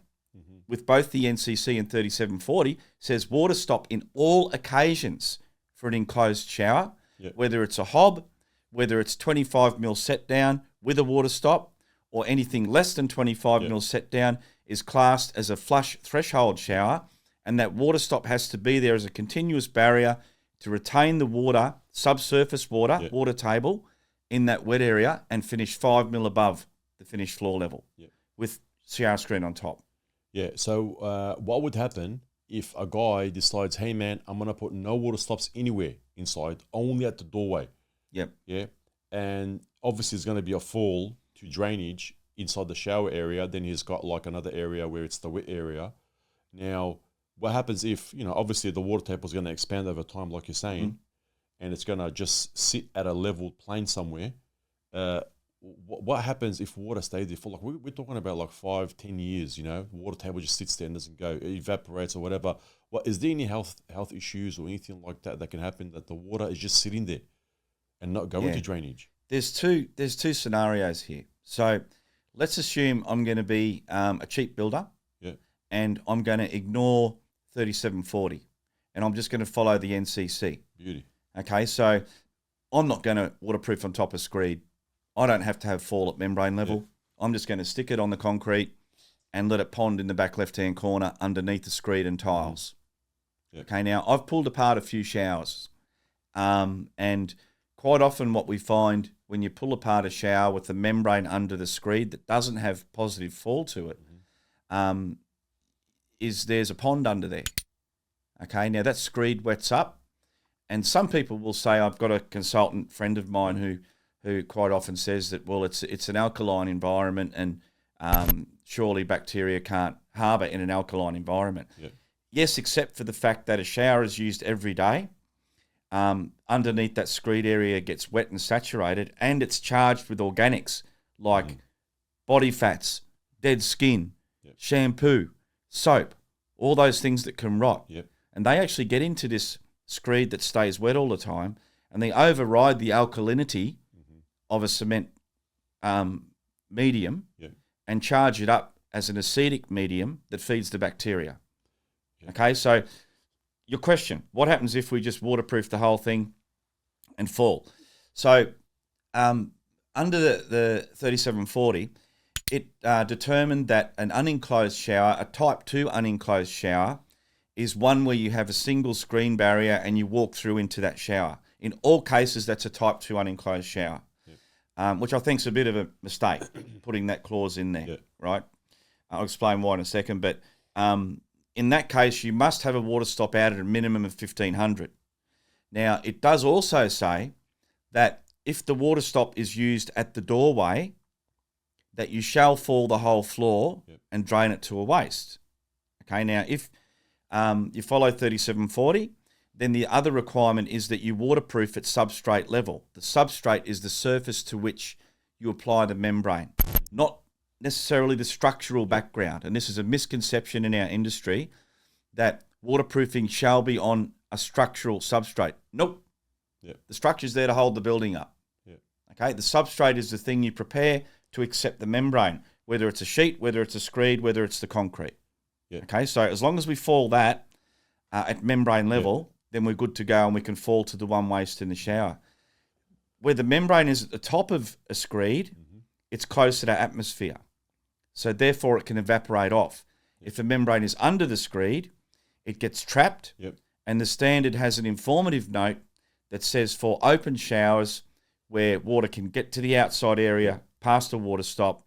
with both the NCC and 3740 says water stop in all occasions for an enclosed shower, whether it's a hob, whether it's 25 mil set down with a water stop, or anything less than 25 mil set down is classed as a flush threshold shower, and that water stop has to be there as a continuous barrier to retain the water, subsurface water, water table in that wet area and finish 5 mil above the finished floor level with shower screen on top. Yeah, so what would happen if a guy decides, hey man, I'm going to put no water stops anywhere inside, only at the doorway? Yeah, and obviously there's going to be a fall to drainage inside the shower area. Then he's got like another area where it's the wet area. Now, what happens if, obviously the water table is going to expand over time, like you're saying, and it's going to just sit at a level plane somewhere. What happens if water stays there for like, we're talking about like 5-10 years, the water table just sits there and doesn't go, it evaporates or whatever. Is there any health issues or anything like that can happen, that the water is just sitting there and not going to drainage? there's two scenarios here. So let's assume I'm going to be a cheap builder, and I'm going to ignore 3740, and I'm just going to follow the NCC. Beauty. Okay, so I'm not going to waterproof on top of Screed. I don't have to have fall at membrane level. I'm just going to stick it on the concrete and let it pond in the back left-hand corner underneath the Screed and tiles. Okay, now I've pulled apart a few showers, and quite often what we find when you pull apart a shower with the membrane under the Screed that doesn't have positive fall to it, is there's a pond under there. Okay, now that Screed wets up, and some people will say, I've got a consultant friend of mine who quite often says that, well, it's an alkaline environment, and surely bacteria can't harbour in an alkaline environment. Yes, except for the fact that a shower is used every day. Underneath that Screed area gets wet and saturated, and it's charged with organics like body fats, dead skin, shampoo, soap, all those things that can rot. And they actually get into this Screed that stays wet all the time, and they override the alkalinity of a cement medium and charge it up as an acetic medium that feeds the bacteria. Okay, so your question, what happens if we just waterproof the whole thing and fall? So under the 3740, it determined that an unenclosed shower, a type 2 unenclosed shower, is one where you have a single screen barrier and you walk through into that shower. In all cases, that's a type 2 unenclosed shower, which I think is a bit of a mistake, putting that clause in there, right? I'll explain why in a second, but in that case, you must have a water stop out at a minimum of 1500. Now, it does also say that if the water stop is used at the doorway, that you shall fall the whole floor and drain it to a waste. Okay, now if you follow 3740, then the other requirement is that you waterproof at substrate level. The substrate is the surface to which you apply the membrane, not necessarily the structural background. And this is a misconception in our industry that waterproofing shall be on a structural substrate. Nope. The structure's there to hold the building up. Okay, the substrate is the thing you prepare to accept the membrane, whether it's a sheet, whether it's a Screed, whether it's the concrete. Okay, so as long as we fall that at membrane level, then we're good to go and we can fall to the one waste in the shower. Where the membrane is at the top of a Screed, it's closer to atmosphere. So therefore it can evaporate off. If a membrane is under the Screed, it gets trapped, and the standard has an informative note that says for open showers where water can get to the outside area past a water stop,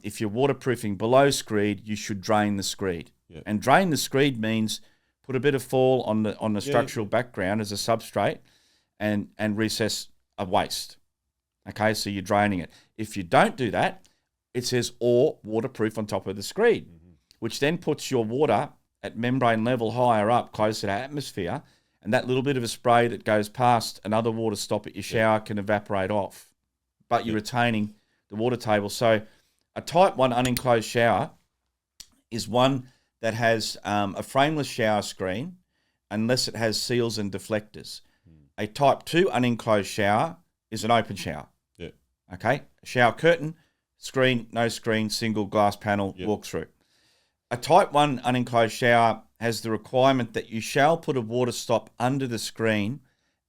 if you're waterproofing below Screed, you should drain the Screed. And drain the Screed means put a bit of fall on the structural background as a substrate and recess a waste. Okay, so you're draining it. If you don't do that, it says or waterproof on top of the Screed, which then puts your water at membrane level higher up, closer to atmosphere, and that little bit of a spray that goes past another water stop at your shower can evaporate off, but you're retaining the water table. So a type 1 unenclosed shower is one that has a frameless shower screen unless it has seals and deflectors. A type 2 unenclosed shower is an open shower. Okay, shower curtain, screen, no screen, single glass panel, walk through. A type 1 unenclosed shower has the requirement that you shall put a water stop under the screen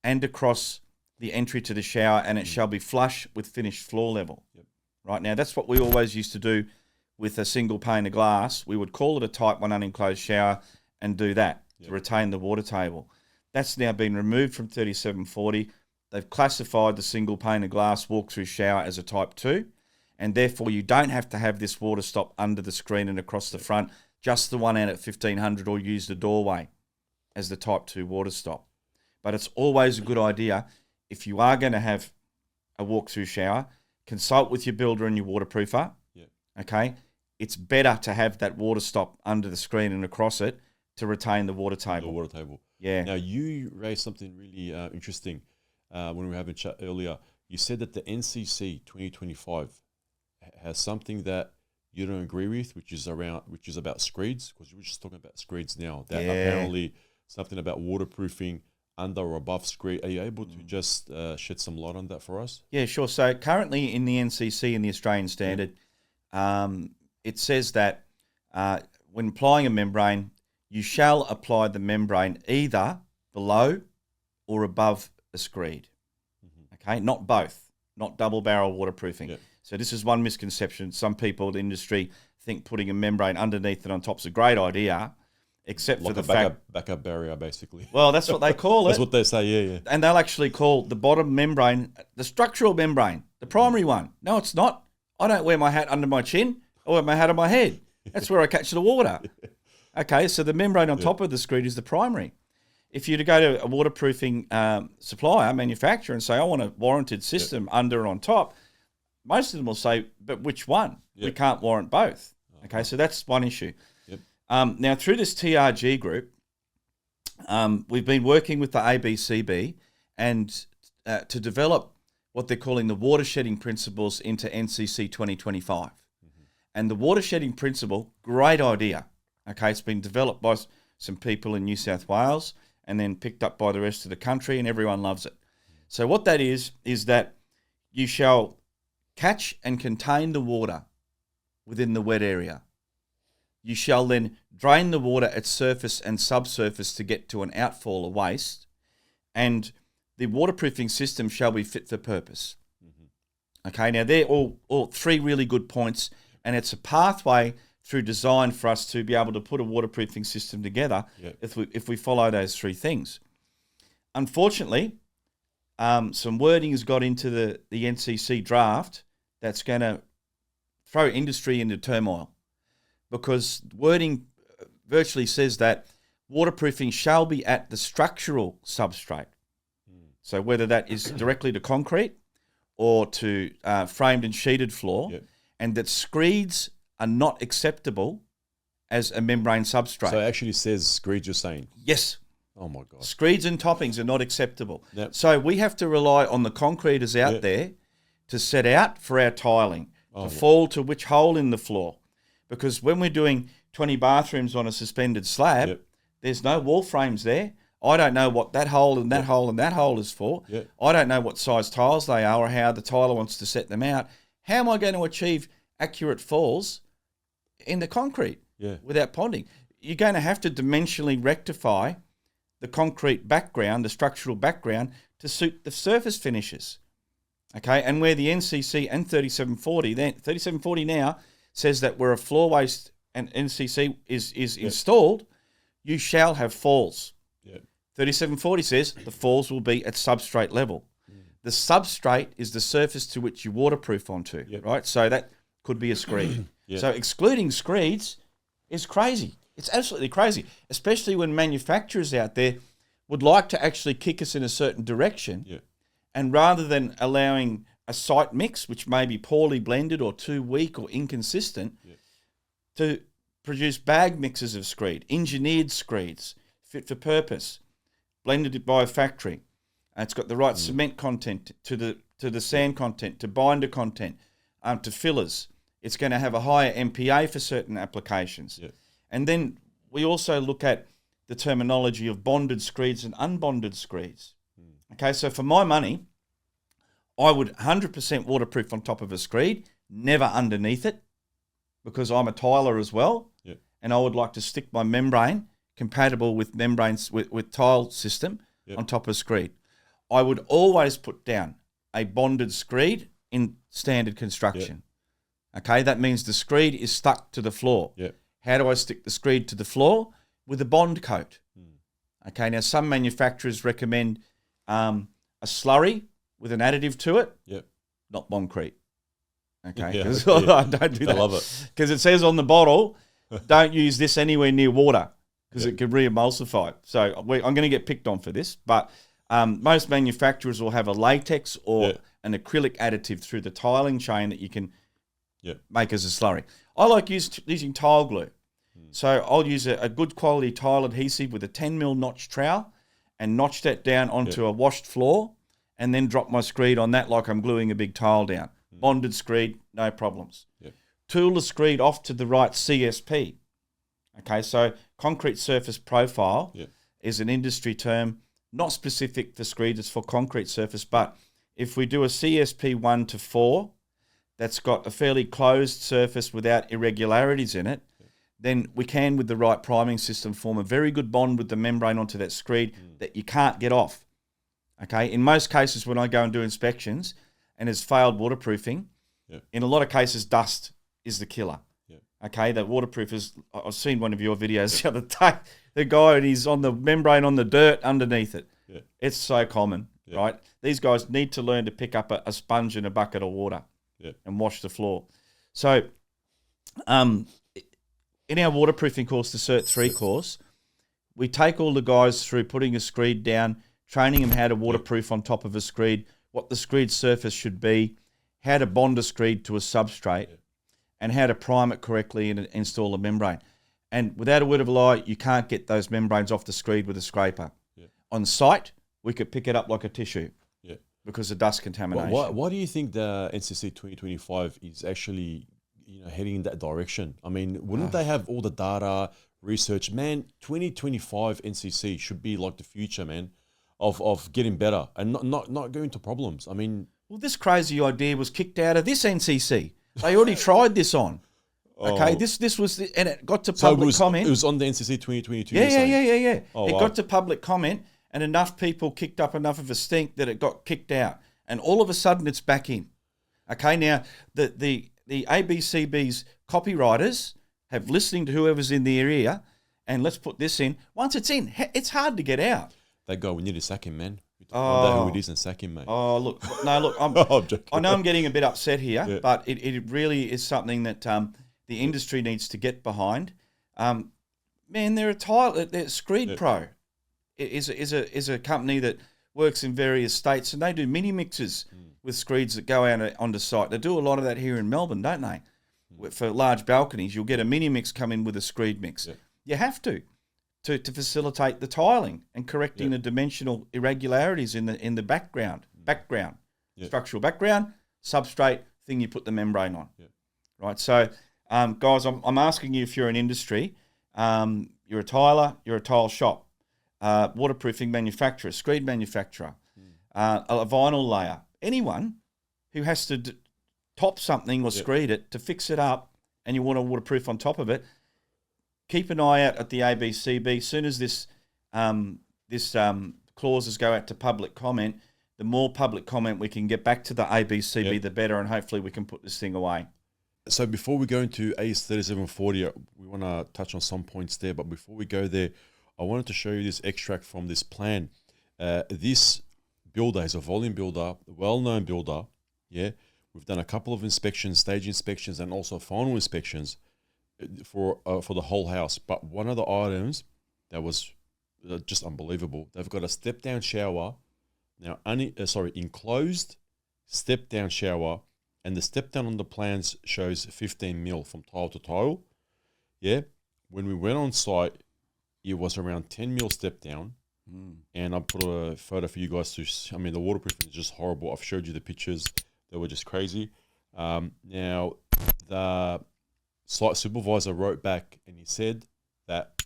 and across the entry to the shower, and it shall be flush with finished floor level. Right, now that's what we always used to do with a single pane of glass. We would call it a type 1 unenclosed shower and do that to retain the water table. That's now been removed from 3740. They've classified the single pane of glass walk-through shower as a type 2, and therefore you don't have to have this water stop under the screen and across the front, just the one out at 1500, or use the doorway as the type 2 water stop. But it's always a good idea, if you are going to have a walk-through shower, consult with your builder and your waterproofer. Okay, it's better to have that water stop under the screen and across it to retain the water table. Now you raised something really interesting when we were having a chat earlier. You said that the NCC 2025 has something that you don't agree with, which is about Screeds, because we were just talking about Screeds now. That apparently something about waterproofing under or above screed. Are you able to just shed some light on that for us? Yeah, sure. So currently in the NCC, in the Australian Standard, it says that when applying a membrane, you shall apply the membrane either below or above a screed. Okay, not both, not double barrel waterproofing. Yep. So this is one misconception. Some people in the industry think putting a membrane underneath and on top is a great idea, except Like for the backup barrier, basically. Well, that's what they call it. That's what they say, yeah. And they'll actually call the bottom membrane the structural membrane, the primary one. No, it's not. I don't wear my hat under my chin. I wear my hat on my head. That's where I catch the water. Okay, so the membrane on top of the screed is the primary. If you to go to a waterproofing supplier, manufacturer, and say, I want a warranted system under and on top, most of them will say, but which one? We can't warrant both. Okay, so that's one issue. Now, through this TRG group, we've been working with the ABCB and to develop what they're calling the watershedding principles into NCC 2025. And the watershedding principle, great idea. Okay, it's been developed by some people in New South Wales and then picked up by the rest of the country, and everyone loves it. So what that is that you shall catch and contain the water within the wet area. You shall then drain the water at surface and subsurface to get to an outfall of waste, and the waterproofing system shall be fit for purpose. Okay, now they're all three really good points, and it's a pathway through design for us to be able to put a waterproofing system together if we follow those three things. Unfortunately, some wording has got into the NCC draft that's going to throw industry into turmoil, because wording virtually says that waterproofing shall be at the structural substrate. So whether that is directly to concrete or to framed and sheeted floor, and that screeds are not acceptable as a membrane substrate. So it actually says screed, you're saying? Yes. Oh my God. Screeds and toppings are not acceptable. So we have to rely on the concreters out there to set out for our tiling, to fall to which hole in the floor. Because when we're doing 20 bathrooms on a suspended slab, there's no wall frames there. I don't know what that hole and that hole and that hole is for. I don't know what size tiles they are or how the tiler wants to set them out. How am I going to achieve accurate falls in the concrete without ponding? You're going to have to dimensionally rectify the concrete background, the structural background, to suit the surface finishes. Okay, and where the NCC and 3740 now says that where a floor waste and NCC is installed, you shall have falls. 3740 says the falls will be at substrate level. The substrate is the surface to which you waterproof onto, right? So that could be a screed. So excluding screeds is crazy. It's absolutely crazy, especially when manufacturers out there would like to actually kick us in a certain direction. And rather than allowing a site mix, which may be poorly blended or too weak or inconsistent, to produce bag mixes of screed, engineered screeds, fit for purpose, blended by a factory. It's got the right cement content to the sand content, to binder content, to fillers. It's going to have a higher MPA for certain applications. And then we also look at the terminology of bonded screeds and unbonded screeds. Okay, so for my money, I would 100% waterproof on top of a screed, never underneath it, because I'm a tiler as well, and I would like to stick my membrane compatible with membranes with tile system on top of screed. I would always put down a bonded screed in standard construction. Okay, that means the screed is stuck to the floor. How do I stick the screed to the floor? With a bond coat. Okay, now some manufacturers recommend a slurry with an additive to it, not Bondcrete. Okay, I don't do that. I love it. Because it says on the bottle, don't use this anywhere near water because it could re-emulsify. So I'm going to get picked on for this, but most manufacturers will have a latex or an acrylic additive through the tiling chain that you can make as a slurry. I like using tile glue. So I'll use a good quality tile adhesive with a 10mm notch trowel and notch that down onto a washed floor and then drop my screed on that like I'm gluing a big tile down. Bonded screed, no problems. Tool the screed off to the right CSP. Okay, so concrete surface profile is an industry term not specific for Screed, it's for concrete surface, but if we do a CSP 1 to 4 that's got a fairly closed surface without irregularities in it, then we can, with the right priming system, form a very good bond with the membrane onto that Screed that you can't get off. Okay, in most cases when I go and do inspections and it's failed waterproofing, in a lot of cases dust is the killer. Okay, that waterproofers, I've seen one of your videos the other day, the guy, and he's on the membrane on the dirt underneath it. It's so common, right? These guys need to learn to pick up a sponge and a bucket of water and wash the floor. So in our waterproofing course, the Cert 3 course, we take all the guys through putting a Screed down, training them how to waterproof on top of a Screed, what the Screed surface should be, how to bond a Screed to a substrate, and how to prime it correctly and install a membrane. And without a word of a lie, you can't get those membranes off the Screed with a scraper. On site, we could pick it up like a tissue because of dust contamination. Why do you think the NCC 2025 is actually heading in that direction? I mean, wouldn't they have all the data, research? Man, 2025 NCC should be like the future, man, of getting better and not going to problems. I mean... Well, this crazy idea was kicked out of this NCC. They already tried this on. Okay, this was... and it got to public comment. It was on the NCC 2022? Yeah. Oh, it got to public comment and enough people kicked up enough of a stink that it got kicked out. And all of a sudden, it's back in. Okay, now, the ABCB's copywriters have listening to whoever's in the area, and let's put this in. Once it's in, it's hard to get out. That guy, we need to sack him, man. Find out who it is and sack him, mate. Oh, look. I know I'm getting a bit upset here, but it really is something that the industry needs to get behind. Man, they're Screed Pro is a company that works in various states, and they do mini mixes with Screeds that go out onto site. They do a lot of that here in Melbourne, don't they? For large balconies, you'll get a mini mix come in with a Screed mix. You have to facilitate the tiling and correcting the dimensional irregularities in the background, structural background, substrate thing you put the membrane on. Right. So, guys, I'm asking you if you're an industry, you're a tiler, you're a tile shop, waterproofing manufacturer, Screed manufacturer, a vinyl layer, anyone who has to top something or Screed it to fix it up, and you want to waterproof on top of it. Keep an eye out at the ABCB. As soon as this clauses go out to public comment, the more public comment we can get back to the ABCB, the better, and hopefully we can put this thing away. So before we go into AS 3740, we want to touch on some points there. But before we go there, I wanted to show you this extract from this plan. This builder is a volume builder, a well-known builder. We've done a couple of inspections, stage inspections, and also final inspections for the whole house. But one of the items that was just unbelievable, they've got a step-down shower. Now, enclosed step-down shower, and the step-down on the plans shows 15 mil from tile to tile. When we went on site, it was around 10 mil step-down. And I put a photo for you guys to... I mean, the waterproofing is just horrible. I've showed you the pictures. They were just crazy. Now, the site supervisor wrote back and he said that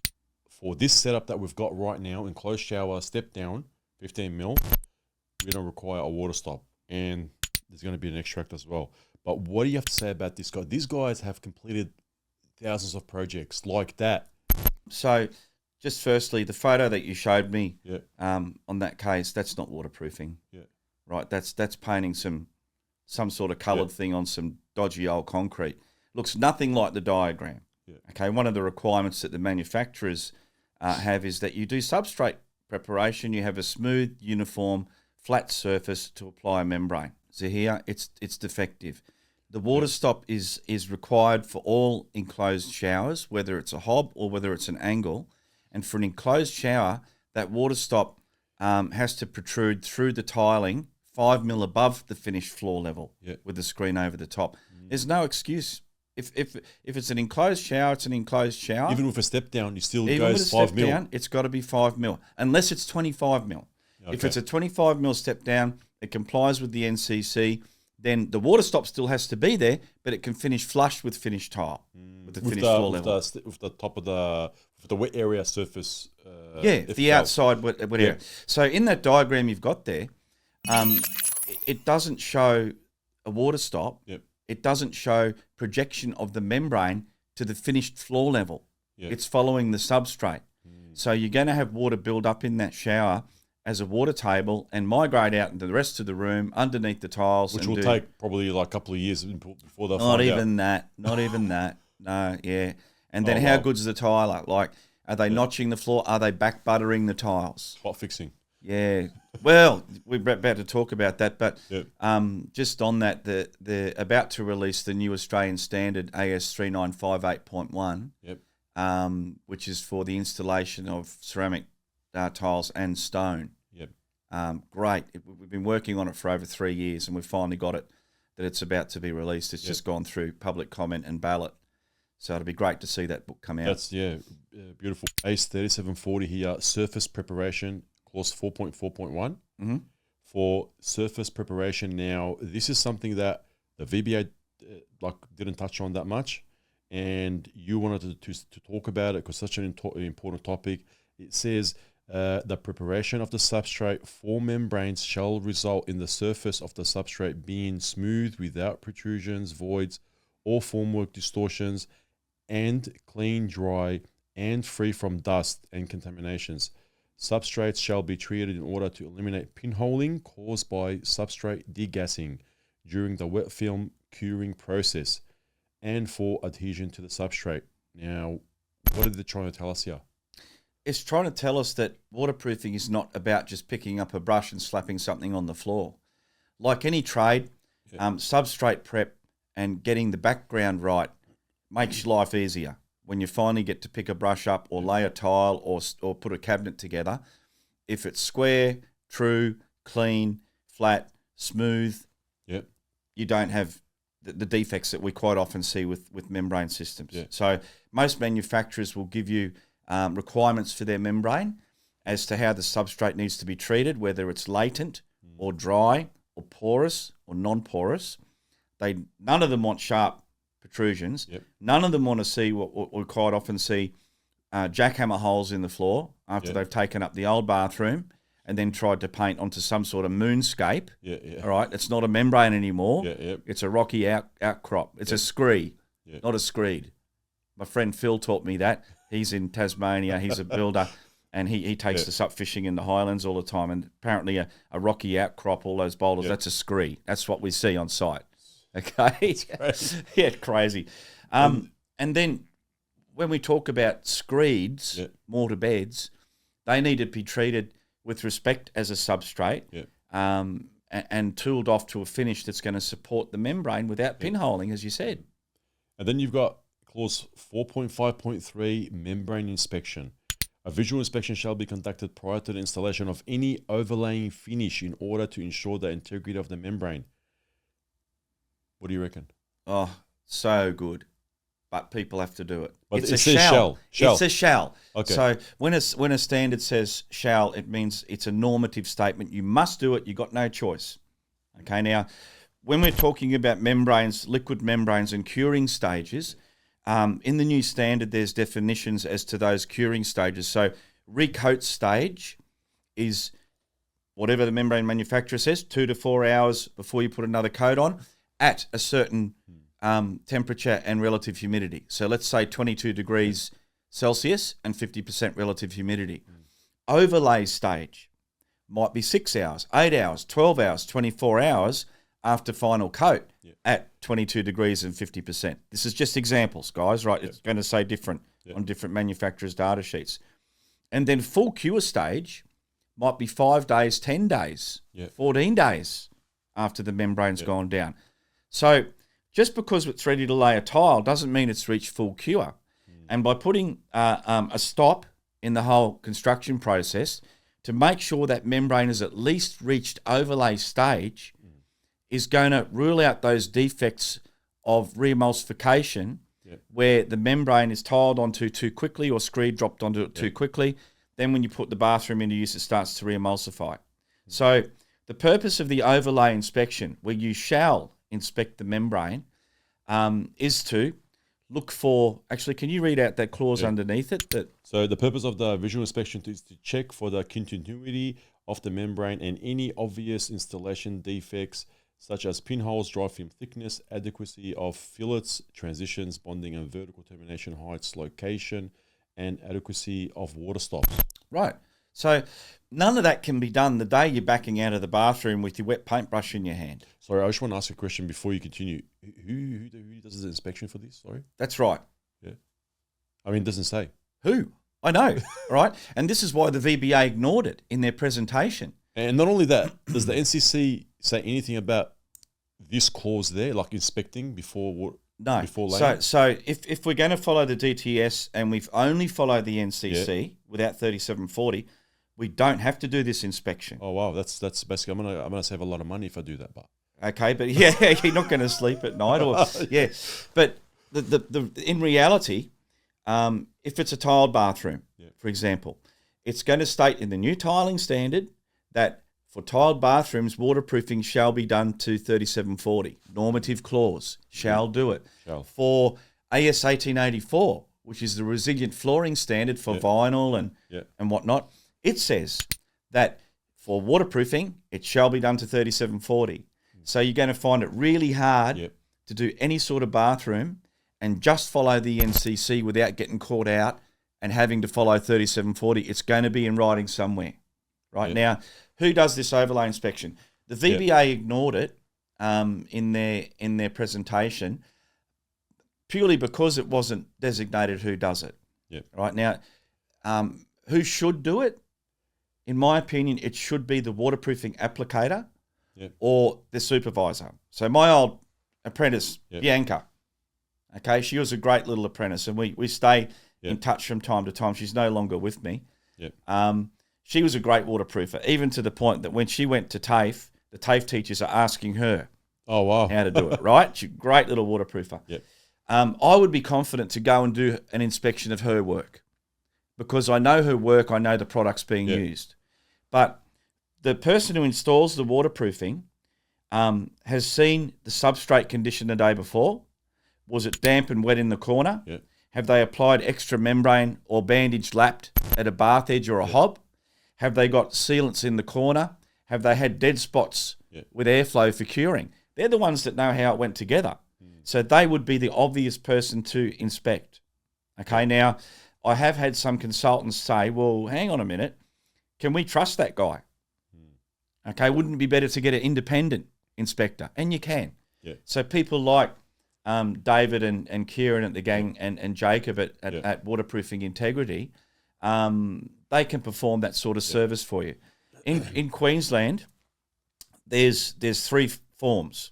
for this setup that we've got right now, enclosed shower, step down, 15 mil, we're going to require a water stop. And there's going to be an extract as well. But what do you have to say about this guy? These guys have completed thousands of projects like that. So, just firstly, the photo that you showed me on that case, that's not waterproofing. Right? That's painting some sort of coloured thing on some dodgy old concrete. Looks nothing like the diagram. Okay, one of the requirements that the manufacturers have is that you do substrate preparation. You have a smooth, uniform, flat surface to apply a membrane. So here, it's defective. The water stop is required for all enclosed showers, whether it's a hob or whether it's an angle. And for an enclosed shower, that water stop has to protrude through the tiling 5 mil above the finished floor level with the screen over the top. There's no excuse. If it's an enclosed shower, it's an enclosed shower. Even with a step down, you still goes 5 mil. Down, it's got to be 5 mil, unless it's 25 mil. Okay. If it's a 25 mil step down, it complies with the NCC. then the water stop still has to be there, but it can finish flush with finished tile, with the finished floor level. With the top of the wet area surface. The outside wet area. So in that diagram you've got there, it doesn't show a water stop. Yep. It doesn't show projection of the membrane to the finished floor level. Yep. It's following the substrate. So you're going to have water build up in that shower as a water table and migrate out into the rest of the room underneath the tiles. Which will take probably like a couple of years before they'll Not find even out. that. Not even that. No, yeah. And then how good's the tiler? Like, are they notching the floor? Are they back buttering the tiles? Hot fixing. Yeah. Well, we're about to talk about that, but Yep. just on that, they're about to release the new Australian standard AS 3958.1, Yep. which is for the installation of ceramic tiles and stone. Yep. Great. We've been working on it for over 3 years, and we've finally got it that it's about to be released. It's just gone through public comment and ballot. So it'll be great to see that book come out. That's, beautiful. ACE 3740 here, surface preparation, clause 4.4.1. Mm-hmm. For surface preparation now, this is something that the VBA didn't touch on that much, and you wanted to talk about it because such an important topic. It says the preparation of the substrate for membranes shall result in the surface of the substrate being smooth without protrusions, voids, or formwork distortions, and clean, dry, and free from dust and contaminations. Substrates shall be treated in order to eliminate pinholing caused by substrate degassing during the wet film curing process and for adhesion to the substrate. Now, what are they trying to tell us here? It's trying to tell us that waterproofing is not about just picking up a brush and slapping something on the floor. Like any trade, substrate prep and getting the background right makes life easier. When you finally get to pick a brush up or lay a tile or put a cabinet together, if it's square, true, clean, flat, smooth, you don't have the defects that we quite often see with membrane systems. So most manufacturers will give you requirements for their membrane as to how the substrate needs to be treated, whether it's latent or dry or porous or non-porous. None of them want sharp protrusions. None of them want to see what we quite often see, jackhammer holes in the floor after they've taken up the old bathroom and then tried to paint onto some sort of moonscape. All right, it's not a membrane anymore. It's a rocky outcrop. It's a scree, not a screed. My friend Phil taught me that. He's in Tasmania. He's a builder, and he takes us up fishing in the Highlands all the time. And apparently a rocky outcrop, all those boulders, that's a scree. That's what we see on site. Okay? Crazy. Crazy. And then when we talk about screeds, mortar beds, they need to be treated with respect as a substrate and tooled off to a finish that's going to support the membrane without pinholing, as you said. And then you've got clause 4.5.3, membrane inspection. A visual inspection shall be conducted prior to the installation of any overlaying finish in order to ensure the integrity of the membrane. What do you reckon? Oh, so good. But people have to do it. But it's it a says shall. Shall. It's a shall. Okay. So when a standard says shall, it means it's a normative statement. You must do it. You got no choice. Okay. Now, when we're talking about membranes, liquid membranes and curing stages, in the new standard, there's definitions as to those curing stages. So recoat stage is whatever the membrane manufacturer says, 2 to 4 hours before you put another coat on at a certain temperature and relative humidity. So let's say 22 degrees Celsius and 50% relative humidity. Overlay stage might be 6 hours, 8 hours, 12 hours, 24 hours after final coat at 22 degrees and 50%. This is just examples, guys, right? It's going to say different on different manufacturers' data sheets. And then full cure stage might be 5 days, 10 days, 14 days after the membrane's gone down. So just because it's ready to lay a tile doesn't mean it's reached full cure. And by putting a stop in the whole construction process to make sure that membrane has at least reached overlay stage is going to rule out those defects of reemulsification where the membrane is tiled onto too quickly or screed dropped onto it too quickly. Then when you put the bathroom into use, it starts to reemulsify. So the purpose of the overlay inspection, where you shall inspect the membrane, is to look for, actually, can you read out that clause underneath it? So the purpose of the visual inspection is to check for the continuity of the membrane and any obvious installation defects, such as pinholes, dry film thickness, adequacy of fillets, transitions, bonding and vertical termination heights, location, and adequacy of water stops. Right. So none of that can be done the day you're backing out of the bathroom with your wet paintbrush in your hand. Sorry, I just want to ask a question before you continue. Who does the inspection for this? Sorry. That's right. Yeah. I mean, it doesn't say. Who? I know, right? And this is why the VBA ignored it in their presentation. And not only that, does the NCC say anything about this clause there, like inspecting before No. Before laying? So if we're going to follow the DTS and we've only followed the NCC without 3740, we don't have to do this inspection. Oh wow, that's basically I'm gonna save a lot of money if I do that. But okay, but yeah, you're not going to sleep at night, or But the in reality, if it's a tiled bathroom, for example, it's going to state in the new tiling standard that for tiled bathrooms, waterproofing shall be done to 3740. Normative clause, shall do it. Shall. For AS 1884, which is the resilient flooring standard for vinyl and whatnot, it says that for waterproofing, it shall be done to 3740. So you're going to find it really hard to do any sort of bathroom and just follow the NCC without getting caught out and having to follow 3740. It's going to be in writing somewhere. Right now, who does this overlay inspection? The VBA ignored it in their presentation purely because it wasn't designated who does it. Right now, who should do it? In my opinion, it should be the waterproofing applicator or the supervisor. So my old apprentice, Bianca, okay, she was a great little apprentice, and we stay in touch from time to time. She's no longer with me. She was a great waterproofer, even to the point that when she went to TAFE, the TAFE teachers are asking her how to do it, right? She's a great little waterproofer. I would be confident to go and do an inspection of her work because I know her work, I know the products being used. But the person who installs the waterproofing has seen the substrate condition the day before. Was it damp and wet in the corner? Have they applied extra membrane or bandage lapped at a bath edge or a hob? Have they got sealants in the corner? Have they had dead spots with airflow for curing? They're the ones that know how it went together. So they would be the obvious person to inspect. Okay, now I have had some consultants say, well, hang on a minute, can we trust that guy? Okay, wouldn't it be better to get an independent inspector? And you can. So people like David and Kieran at the gang and Jacob at Waterproofing Integrity, they can perform that sort of service for you. In Queensland, there's 3 forms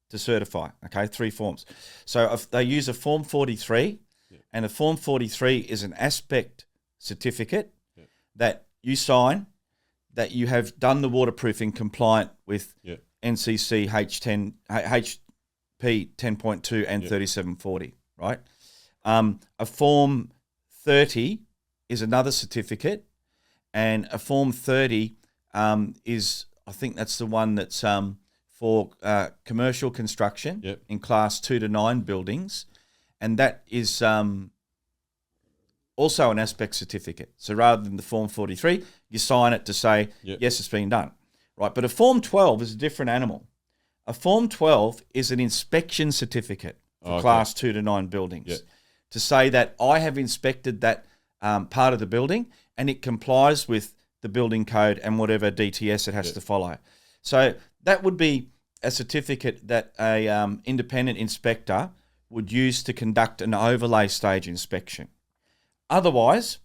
to certify, okay, 3 forms. So if they use a Form 43, and a Form 43 is an aspect certificate that you sign that you have done the waterproofing compliant with NCC H10, HP 10.2 and 3740, right? A Form 30 is another certificate, and a Form 30 is, I think that's the one that's for commercial construction in Class 2 to 9 buildings, and that is also an aspect certificate. So rather than the Form 43, you sign it to say, yes, it's been done, right? But a Form 12 is a different animal. A Form 12 is an inspection certificate for Class 2 to 9 buildings to say that I have inspected that part of the building and it complies with the building code and whatever DTS it has to follow. So that would be a certificate that a independent inspector would use to conduct an overlay stage inspection. Otherwise,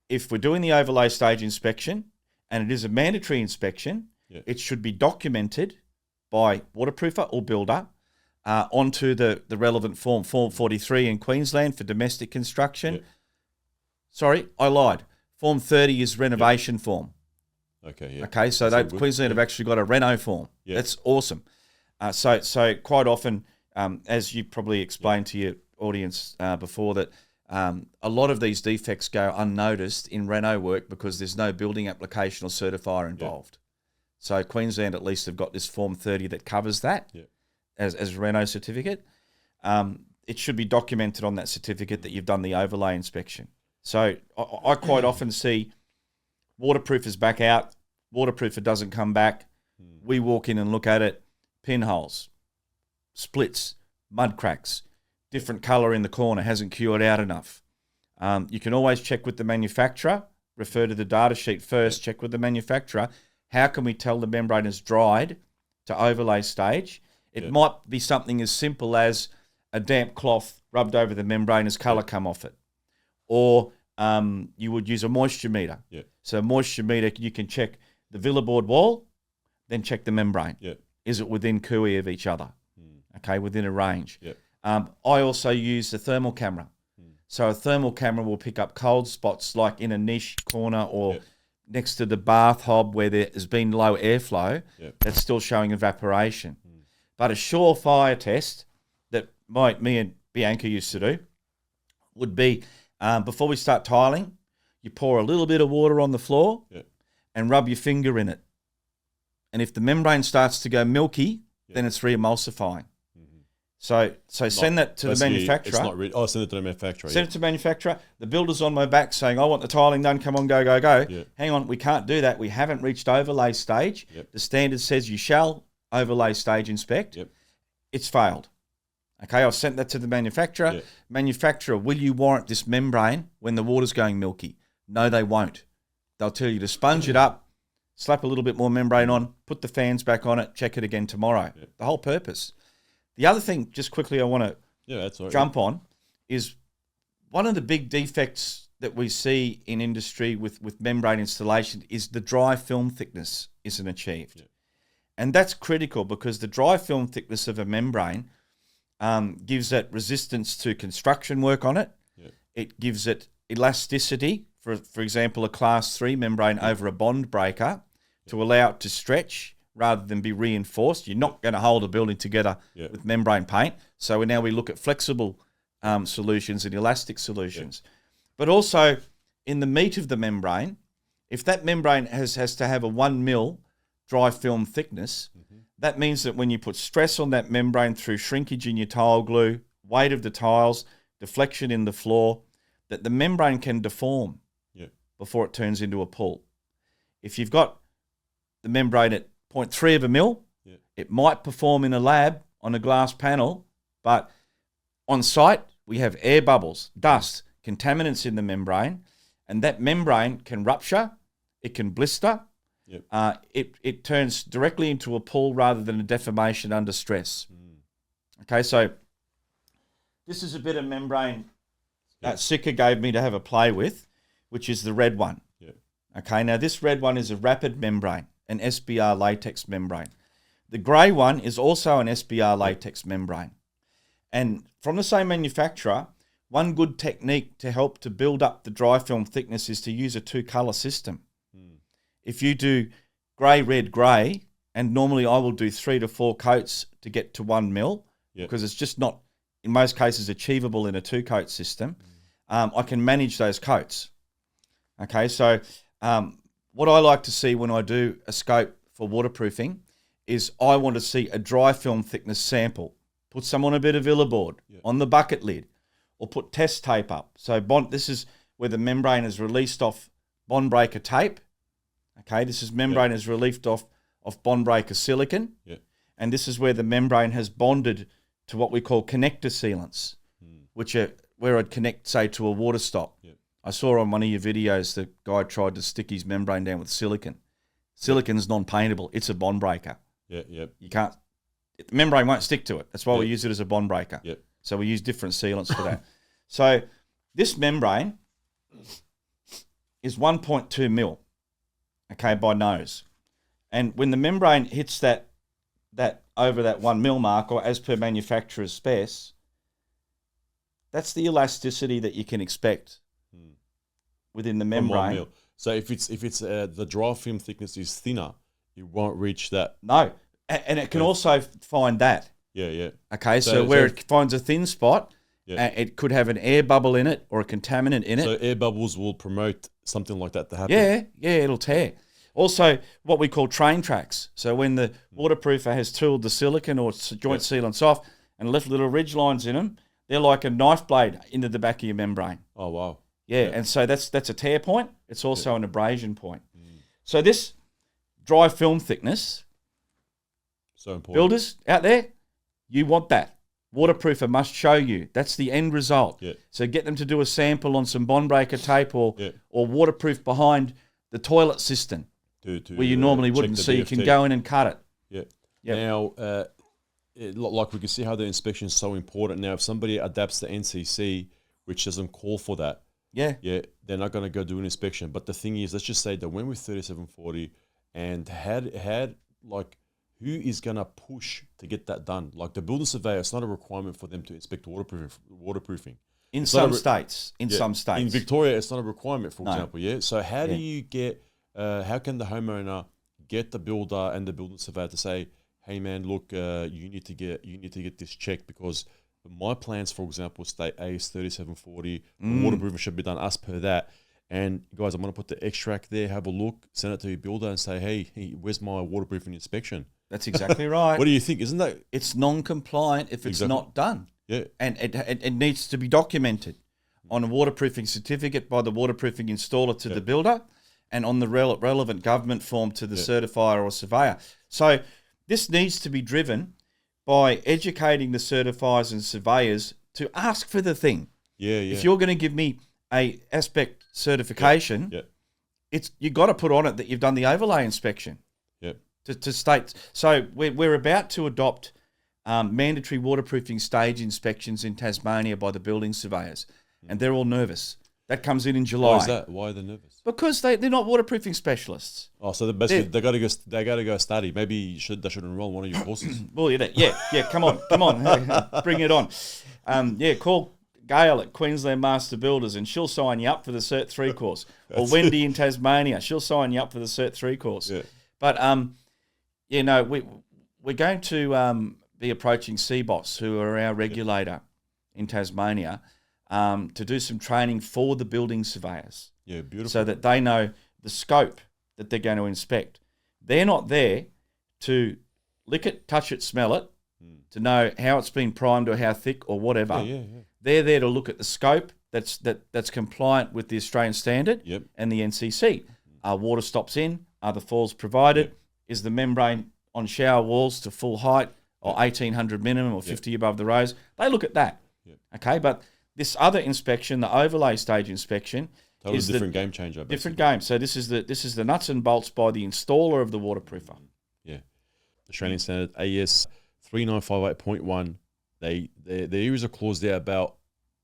if we're doing the overlay stage inspection and it is a mandatory inspection, it should be documented by waterproofer or builder onto the relevant form, Form 43 in Queensland for domestic construction. Sorry, I lied. Form 30 is renovation form. Okay, so Queensland have actually got a reno form. That's awesome. So quite often, as you probably explained to your audience before, that a lot of these defects go unnoticed in reno work because there's no building application or certifier involved. So Queensland at least have got this Form 30 that covers that as Reno certificate. It should be documented on that certificate that you've done the overlay inspection. So I quite often see waterproofers back out, waterproofer doesn't come back. We walk in and look at it, pinholes, splits, mud cracks, different colour in the corner, hasn't cured out enough. You can always check with the manufacturer, refer to the data sheet first, check with the manufacturer. How can we tell the membrane is dried to overlay stage? It might be something as simple as a damp cloth rubbed over the membrane as colour come off it. Or you would use a moisture meter. So a moisture meter, you can check the villa board wall, then check the membrane. Is it within cooey of each other? Okay, within a range. I also use the thermal camera. So a thermal camera will pick up cold spots like in a niche corner or next to the bath hob where there has been low airflow that's still showing evaporation. But a surefire test that me and Bianca used to do would be before we start tiling, you pour a little bit of water on the floor and rub your finger in it. And if the membrane starts to go milky, then it's re-emulsifying. So send that to the manufacturer. It's not really. Send it to the manufacturer. Send it to the manufacturer. The builder's on my back saying, I want the tiling done. Come on, go, go, go. Hang on, we can't do that. We haven't reached overlay stage. The standard says you shall overlay stage inspect. It's failed. Okay, I've sent that to the manufacturer. Manufacturer, will you warrant this membrane when the water's going milky? No, they won't. They'll tell you to sponge it up, slap a little bit more membrane on, put the fans back on it, check it again tomorrow. The whole purpose. The other thing, just quickly, I want to jump on is one of the big defects that we see in industry with membrane installation is the dry film thickness isn't achieved. And that's critical because the dry film thickness of a membrane gives it resistance to construction work on it. It gives it elasticity, for example, a class 3 membrane over a bond breaker to allow it to stretch rather than be reinforced. You're not going to hold a building together with membrane paint. So now we look at flexible solutions and elastic solutions. But also in the meat of the membrane, if that membrane has to have a 1 mil dry film thickness, that means that when you put stress on that membrane through shrinkage in your tile glue, weight of the tiles, deflection in the floor, that the membrane can deform before it turns into a pull. If you've got the membrane at 0.3 of a mil, it might perform in a lab on a glass panel, but on site we have air bubbles, dust, contaminants in the membrane, and that membrane can rupture, it can blister, it turns directly into a pull rather than a deformation under stress. Okay, so this is a bit of membrane that Sika gave me to have a play with, which is the red one. Okay, now this red one is a rapid membrane, an SBR latex membrane. The grey one is also an SBR latex membrane. And from the same manufacturer, one good technique to help to build up the dry film thickness is to use a 2-colour system. If you do grey, red, grey, and normally I will do 3 to 4 coats to get to 1 mil, because it's just not, in most cases, achievable in a 2-coat system, I can manage those coats. Okay, so what I like to see when I do a scope for waterproofing is I want to see a dry film thickness sample. Put some on a bit of villa board, on the bucket lid, or put test tape up. So this is where the membrane is released off bond breaker tape. Okay, this is membrane is released off bond breaker silicon. And this is where the membrane has bonded to what we call connector sealants, which are where I'd connect, say, to a water stop. I saw on one of your videos the guy tried to stick his membrane down with silicon. Silicon's non-paintable. It's a bond breaker. You can't, the membrane won't stick to it. That's why we use it as a bond breaker. So we use different sealants for that. So this membrane is 1.2 mil, okay, by nose. And when the membrane hits that over that 1 mil mark, or as per manufacturer's specs, that's the elasticity that you can expect within the membrane. So if it's the dry film thickness is thinner, it won't reach that. No, and it can also find that. Okay, so where it finds a thin spot, it could have an air bubble in it or a contaminant in it. So air bubbles will promote something like that to happen. Yeah, it'll tear. Also, what we call train tracks. So when the waterproofer has tooled the silicon or joint sealants off and left little ridge lines in them, they're like a knife blade into the back of your membrane. Oh, wow. Yeah, and so that's a tear point. It's also an abrasion point. So this dry film thickness, So important. builders out there, you want that. Waterproofer must show you. That's the end result. Yeah. So get them to do a sample on some bond breaker tape or Yeah. waterproof behind the toilet cistern where you normally wouldn't, so you can go in and cut it. Yeah. Yep. Now, like we can see how the inspection is so important. Now, if somebody adapts the NCC, which doesn't call for that, Yeah. they're not going to go do an inspection. But the thing is, let's just say that when we're 3740 and had like, who is going to push to get that done? Like the building surveyor, it's not a requirement for them to inspect waterproofing. In some states. In Victoria, it's not a requirement, for No. example. Yeah. So how do you get? How can the homeowner get the builder and the building surveyor to say, "Hey, man, look, you need to get this checked because my plans, for example, state AS 3740. Waterproofing should be done as per that." And guys, I'm going to put the extract there. Have a look. Send it to your builder and say, "Hey, where's my waterproofing inspection?" That's exactly right. What do you think? Isn't that? It's non-compliant if it's not done. Yeah. And it needs to be documented on a waterproofing certificate by the waterproofing installer to the builder and on the relevant government form to the certifier or surveyor. So this needs to be driven by educating the certifiers and surveyors to ask for the thing. Yeah. If you're going to give me a aspect certification, it's you got to put on it that you've done the overlay inspection. To state. So we're about to adopt mandatory waterproofing stage inspections in Tasmania by the building surveyors, and they're all nervous. That comes in July. Why is that? Why are they nervous? Because they're not waterproofing specialists. Oh, so basically they got to go study. Maybe they should enroll in one of your courses. Well, yeah. Come on, bring it on. Call Gail at Queensland Master Builders, and she'll sign you up for the Cert 3 course. Or Wendy in Tasmania, she'll sign you up for the Cert 3 course. Yeah. But we're going to be approaching CBOS, who are our regulator in Tasmania, to do some training for the building surveyors. Yeah, beautiful. So that they know the scope that they're going to inspect. They're not there to lick it, touch it, smell it, to know how it's been primed or how thick or whatever. Yeah. They're there to look at the scope that's compliant with the Australian standard and the NCC. Are water stops in? Are the falls provided? Is the membrane on shower walls to full height or 1800 minimum or 50 above the rows? They look at that. Okay, but this other inspection, the overlay stage inspection, totally is different game changer. Basically. Different game. So this is the nuts and bolts by the installer of the waterproofer. Yeah, Australian standard AS 3958.1. There is a clause there about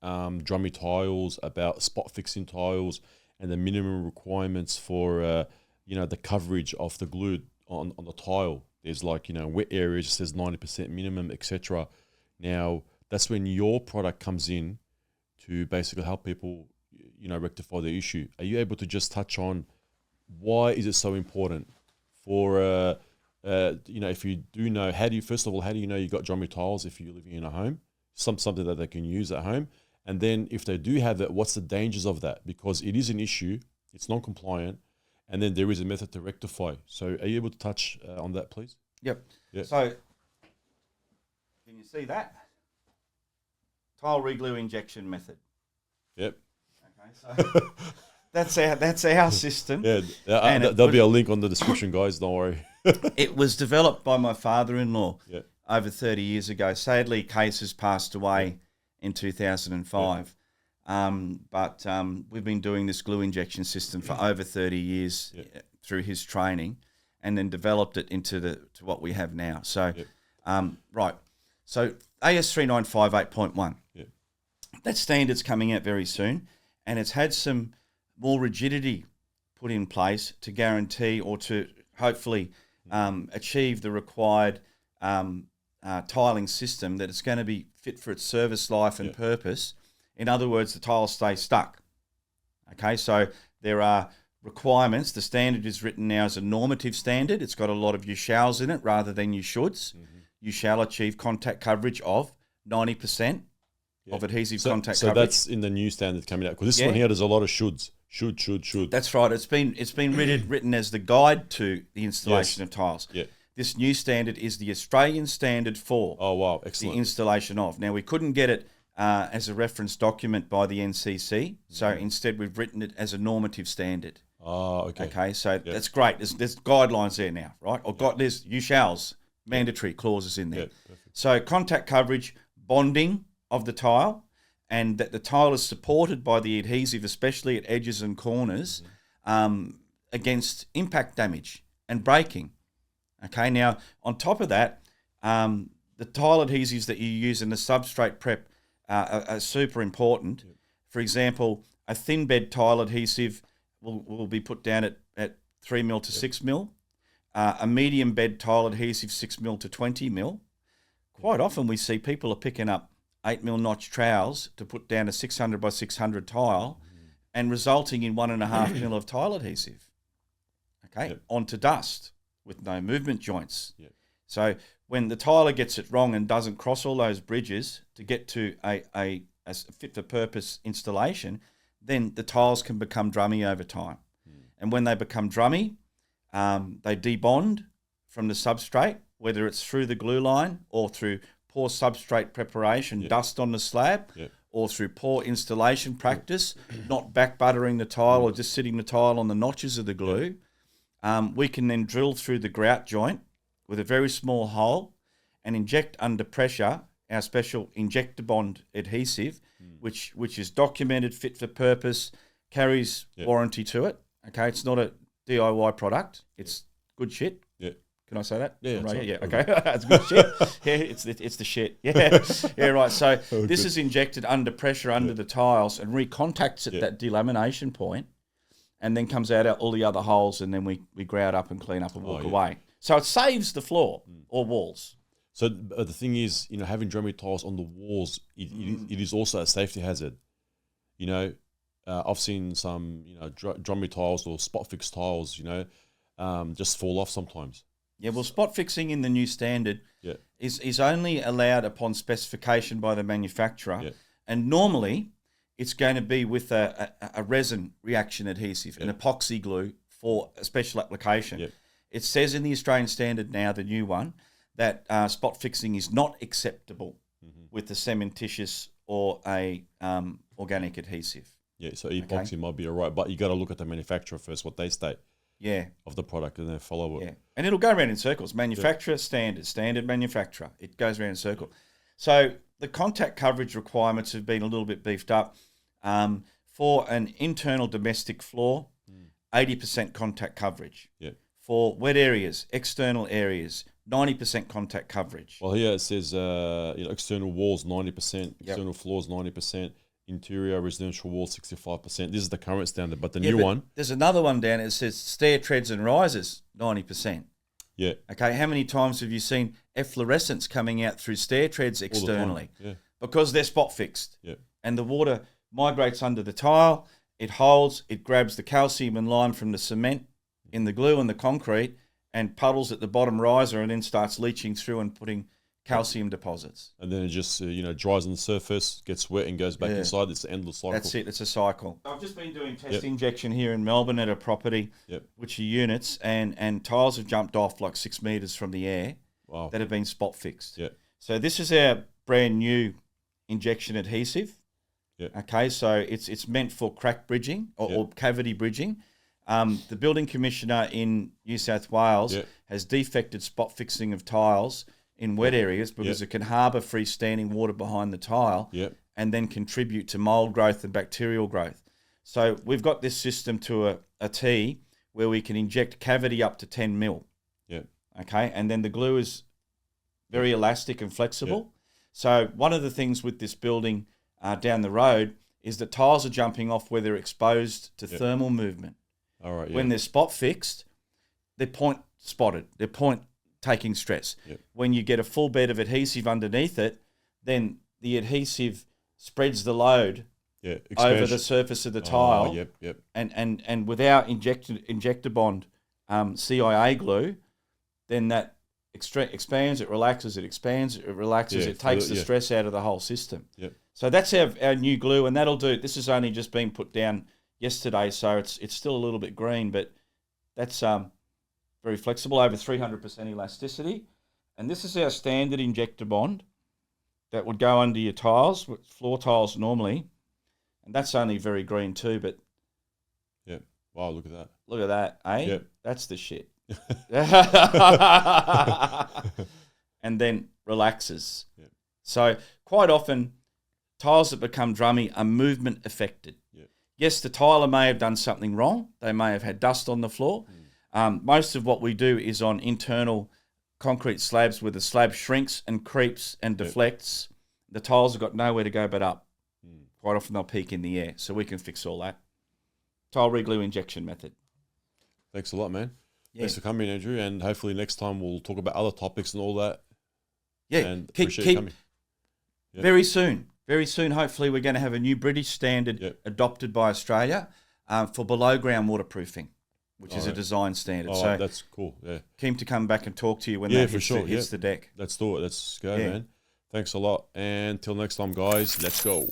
drummy tiles, about spot fixing tiles, and the minimum requirements for the coverage of the glue on the tile. There's wet areas, it says 90% minimum, etc. Now that's when your product comes in to basically help people rectify the issue. Are you able to just touch on why is it so important for if you do know, how do you know you got drummy tiles if you're living in a home, something that they can use at home? And then if they do have it, what's the dangers of that? Because it is an issue, it's non-compliant, and then there is a method to rectify. So are you able to touch on that, please? Yep. So can you see that? Tile reglue injection method. Yep. Okay, so that's our system. Yeah, there'll be a link on the description, guys. Don't worry. It was developed by my father-in-law over 30 years ago. Sadly, Case has passed away in 2005. But we've been doing this glue injection system for over 30 years through his training, and then developed it to what we have now. So, right. So AS 3958.1. That standard's coming out very soon, and it's had some more rigidity put in place to guarantee or to hopefully achieve the required tiling system that it's going to be fit for its service life and purpose. In other words, the tiles stay stuck. Okay, so there are requirements. The standard is written now as a normative standard. It's got a lot of you shalls in it rather than you shoulds. You shall achieve contact coverage of 90% of adhesive contact coverage. So that's in the new standard coming out. Because this one here, there's a lot of shoulds. Should. That's right. It's been written as the guide to the installation of tiles. Yeah. This new standard is the Australian standard for Oh, wow. Excellent. the installation of. Now, we couldn't get it as a reference document by the NCC, so instead we've written it as a normative standard. Oh, okay. Okay, so that's great. There's guidelines there now, right? Or there's you shalls, mandatory clauses in there. Yeah, perfect. So contact coverage, bonding of the tile, and that the tile is supported by the adhesive, especially at edges and corners, against impact damage and breaking. Okay, now on top of that, the tile adhesives that you use in the substrate prep are super important. Yep. For example, a thin bed tile adhesive will be put down at 3 mil to 6 mil. A medium bed tile adhesive 6 mil to 20 mil. Quite often we see people are picking up 8 mil notch trowels to put down a 600 by 600 tile and resulting in 1.5 mil of tile adhesive. Okay, onto dust with no movement joints. Yep. So when the tiler gets it wrong and doesn't cross all those bridges to get to a fit-for-purpose installation, then the tiles can become drummy over time. And when they become drummy, they debond from the substrate, whether it's through the glue line or through poor substrate preparation, dust on the slab, or through poor installation practice, not back buttering the tile or just sitting the tile on the notches of the glue. We can then drill through the grout joint with a very small hole and inject under pressure our special injector bond adhesive, which is documented, fit for purpose, carries warranty to it. Okay, it's not a DIY product. It's good shit. Yeah. Can I say that? Yeah. Right, yeah. Okay, it's good shit. Yeah, it's the shit. Yeah, yeah. Right. So this is injected under pressure under the tiles and recontacts at that delamination point, and then comes out all the other holes, and then we grout up and clean up and walk away. So it saves the floor or walls. So the thing is, having Drummy tiles on the walls, it is also a safety hazard. I've seen some, Drummy tiles or spot fix tiles, just fall off sometimes. Yeah, well, spot fixing in the new standard is only allowed upon specification by the manufacturer, and normally it's going to be with a resin reaction adhesive, an epoxy glue for a special application. It says in the Australian standard now, the new one, that spot fixing is not acceptable with the cementitious or a organic adhesive. Yeah, so epoxy might be all right, but you got to look at the manufacturer first, what they state. Of the product, and then follow it. Yeah, and it'll go around in circles. Manufacturer, standard manufacturer. It goes around in a circle. So the contact coverage requirements have been a little bit beefed up. For an internal domestic floor, 80% contact coverage. Yeah. For wet areas, external areas, 90% contact coverage. Well, here it says, external walls 90%, external floors 90%. Interior residential wall 65%. This is the current standard, but the new one. There's another one down. It says stair treads and risers 90%. Yeah. Okay. How many times have you seen efflorescence coming out through stair treads externally? Yeah. Because they're spot fixed. Yeah. And the water migrates under the tile. It holds. It grabs the calcium and lime from the cement in the glue and the concrete and puddles at the bottom riser and then starts leaching through and putting calcium deposits. And then it just, dries on the surface, gets wet and goes back inside. It's an endless cycle. That's it. It's a cycle. I've just been doing test injection here in Melbourne at a property, which are units, and tiles have jumped off like 6 metres from the air that have been spot fixed. Yeah. So this is our brand new injection adhesive. Yeah. Okay, so it's meant for crack bridging or cavity bridging. The building commissioner in New South Wales has defected spot fixing of tiles in wet areas because it can harbour freestanding water behind the tile and then contribute to mould growth and bacterial growth. So we've got this system to a T where we can inject cavity up to 10 mil. Yeah. Okay, and then the glue is very elastic and flexible. Yeah. So one of the things with this building down the road is that tiles are jumping off where they're exposed to thermal movement. All right. When they're spot fixed, they're point spotted. They're point taking stress. Yep. When you get a full bed of adhesive underneath it, then the adhesive spreads the load over the surface of the tile. And with our injector bond CIA glue, then that expands, it relaxes, it expands, it relaxes, it takes the stress out of the whole system. Yep. So that's our new glue, and that'll do. This has only just been put down yesterday, so it's still a little bit green, but that's very flexible, over 300% elasticity. And this is our standard injector bond that would go under your tiles, floor tiles normally, and that's only very green too, but yeah. Wow, look at that. Look at that, eh? Yep. That's the shit. And then relaxes. Yep. So quite often, tiles that become drummy are movement affected. Yep. Yes, the tiler may have done something wrong. They may have had dust on the floor. Most of what we do is on internal concrete slabs where the slab shrinks and creeps and deflects. The tiles have got nowhere to go but up. Quite often they'll peak in the air, so we can fix all that. Tile reglue injection method. Thanks a lot, man. Yeah. Thanks for coming, Andrew, and hopefully next time we'll talk about other topics and all that. Yeah, and appreciate you coming. Yep. Very soon, hopefully we're going to have a new British standard adopted by Australia for below ground waterproofing, which is a design standard. Oh, so that's cool. Yeah, keen to come back and talk to you when that hits the deck. Let's do it. Let's go, man. Thanks a lot. And till next time, guys, let's go.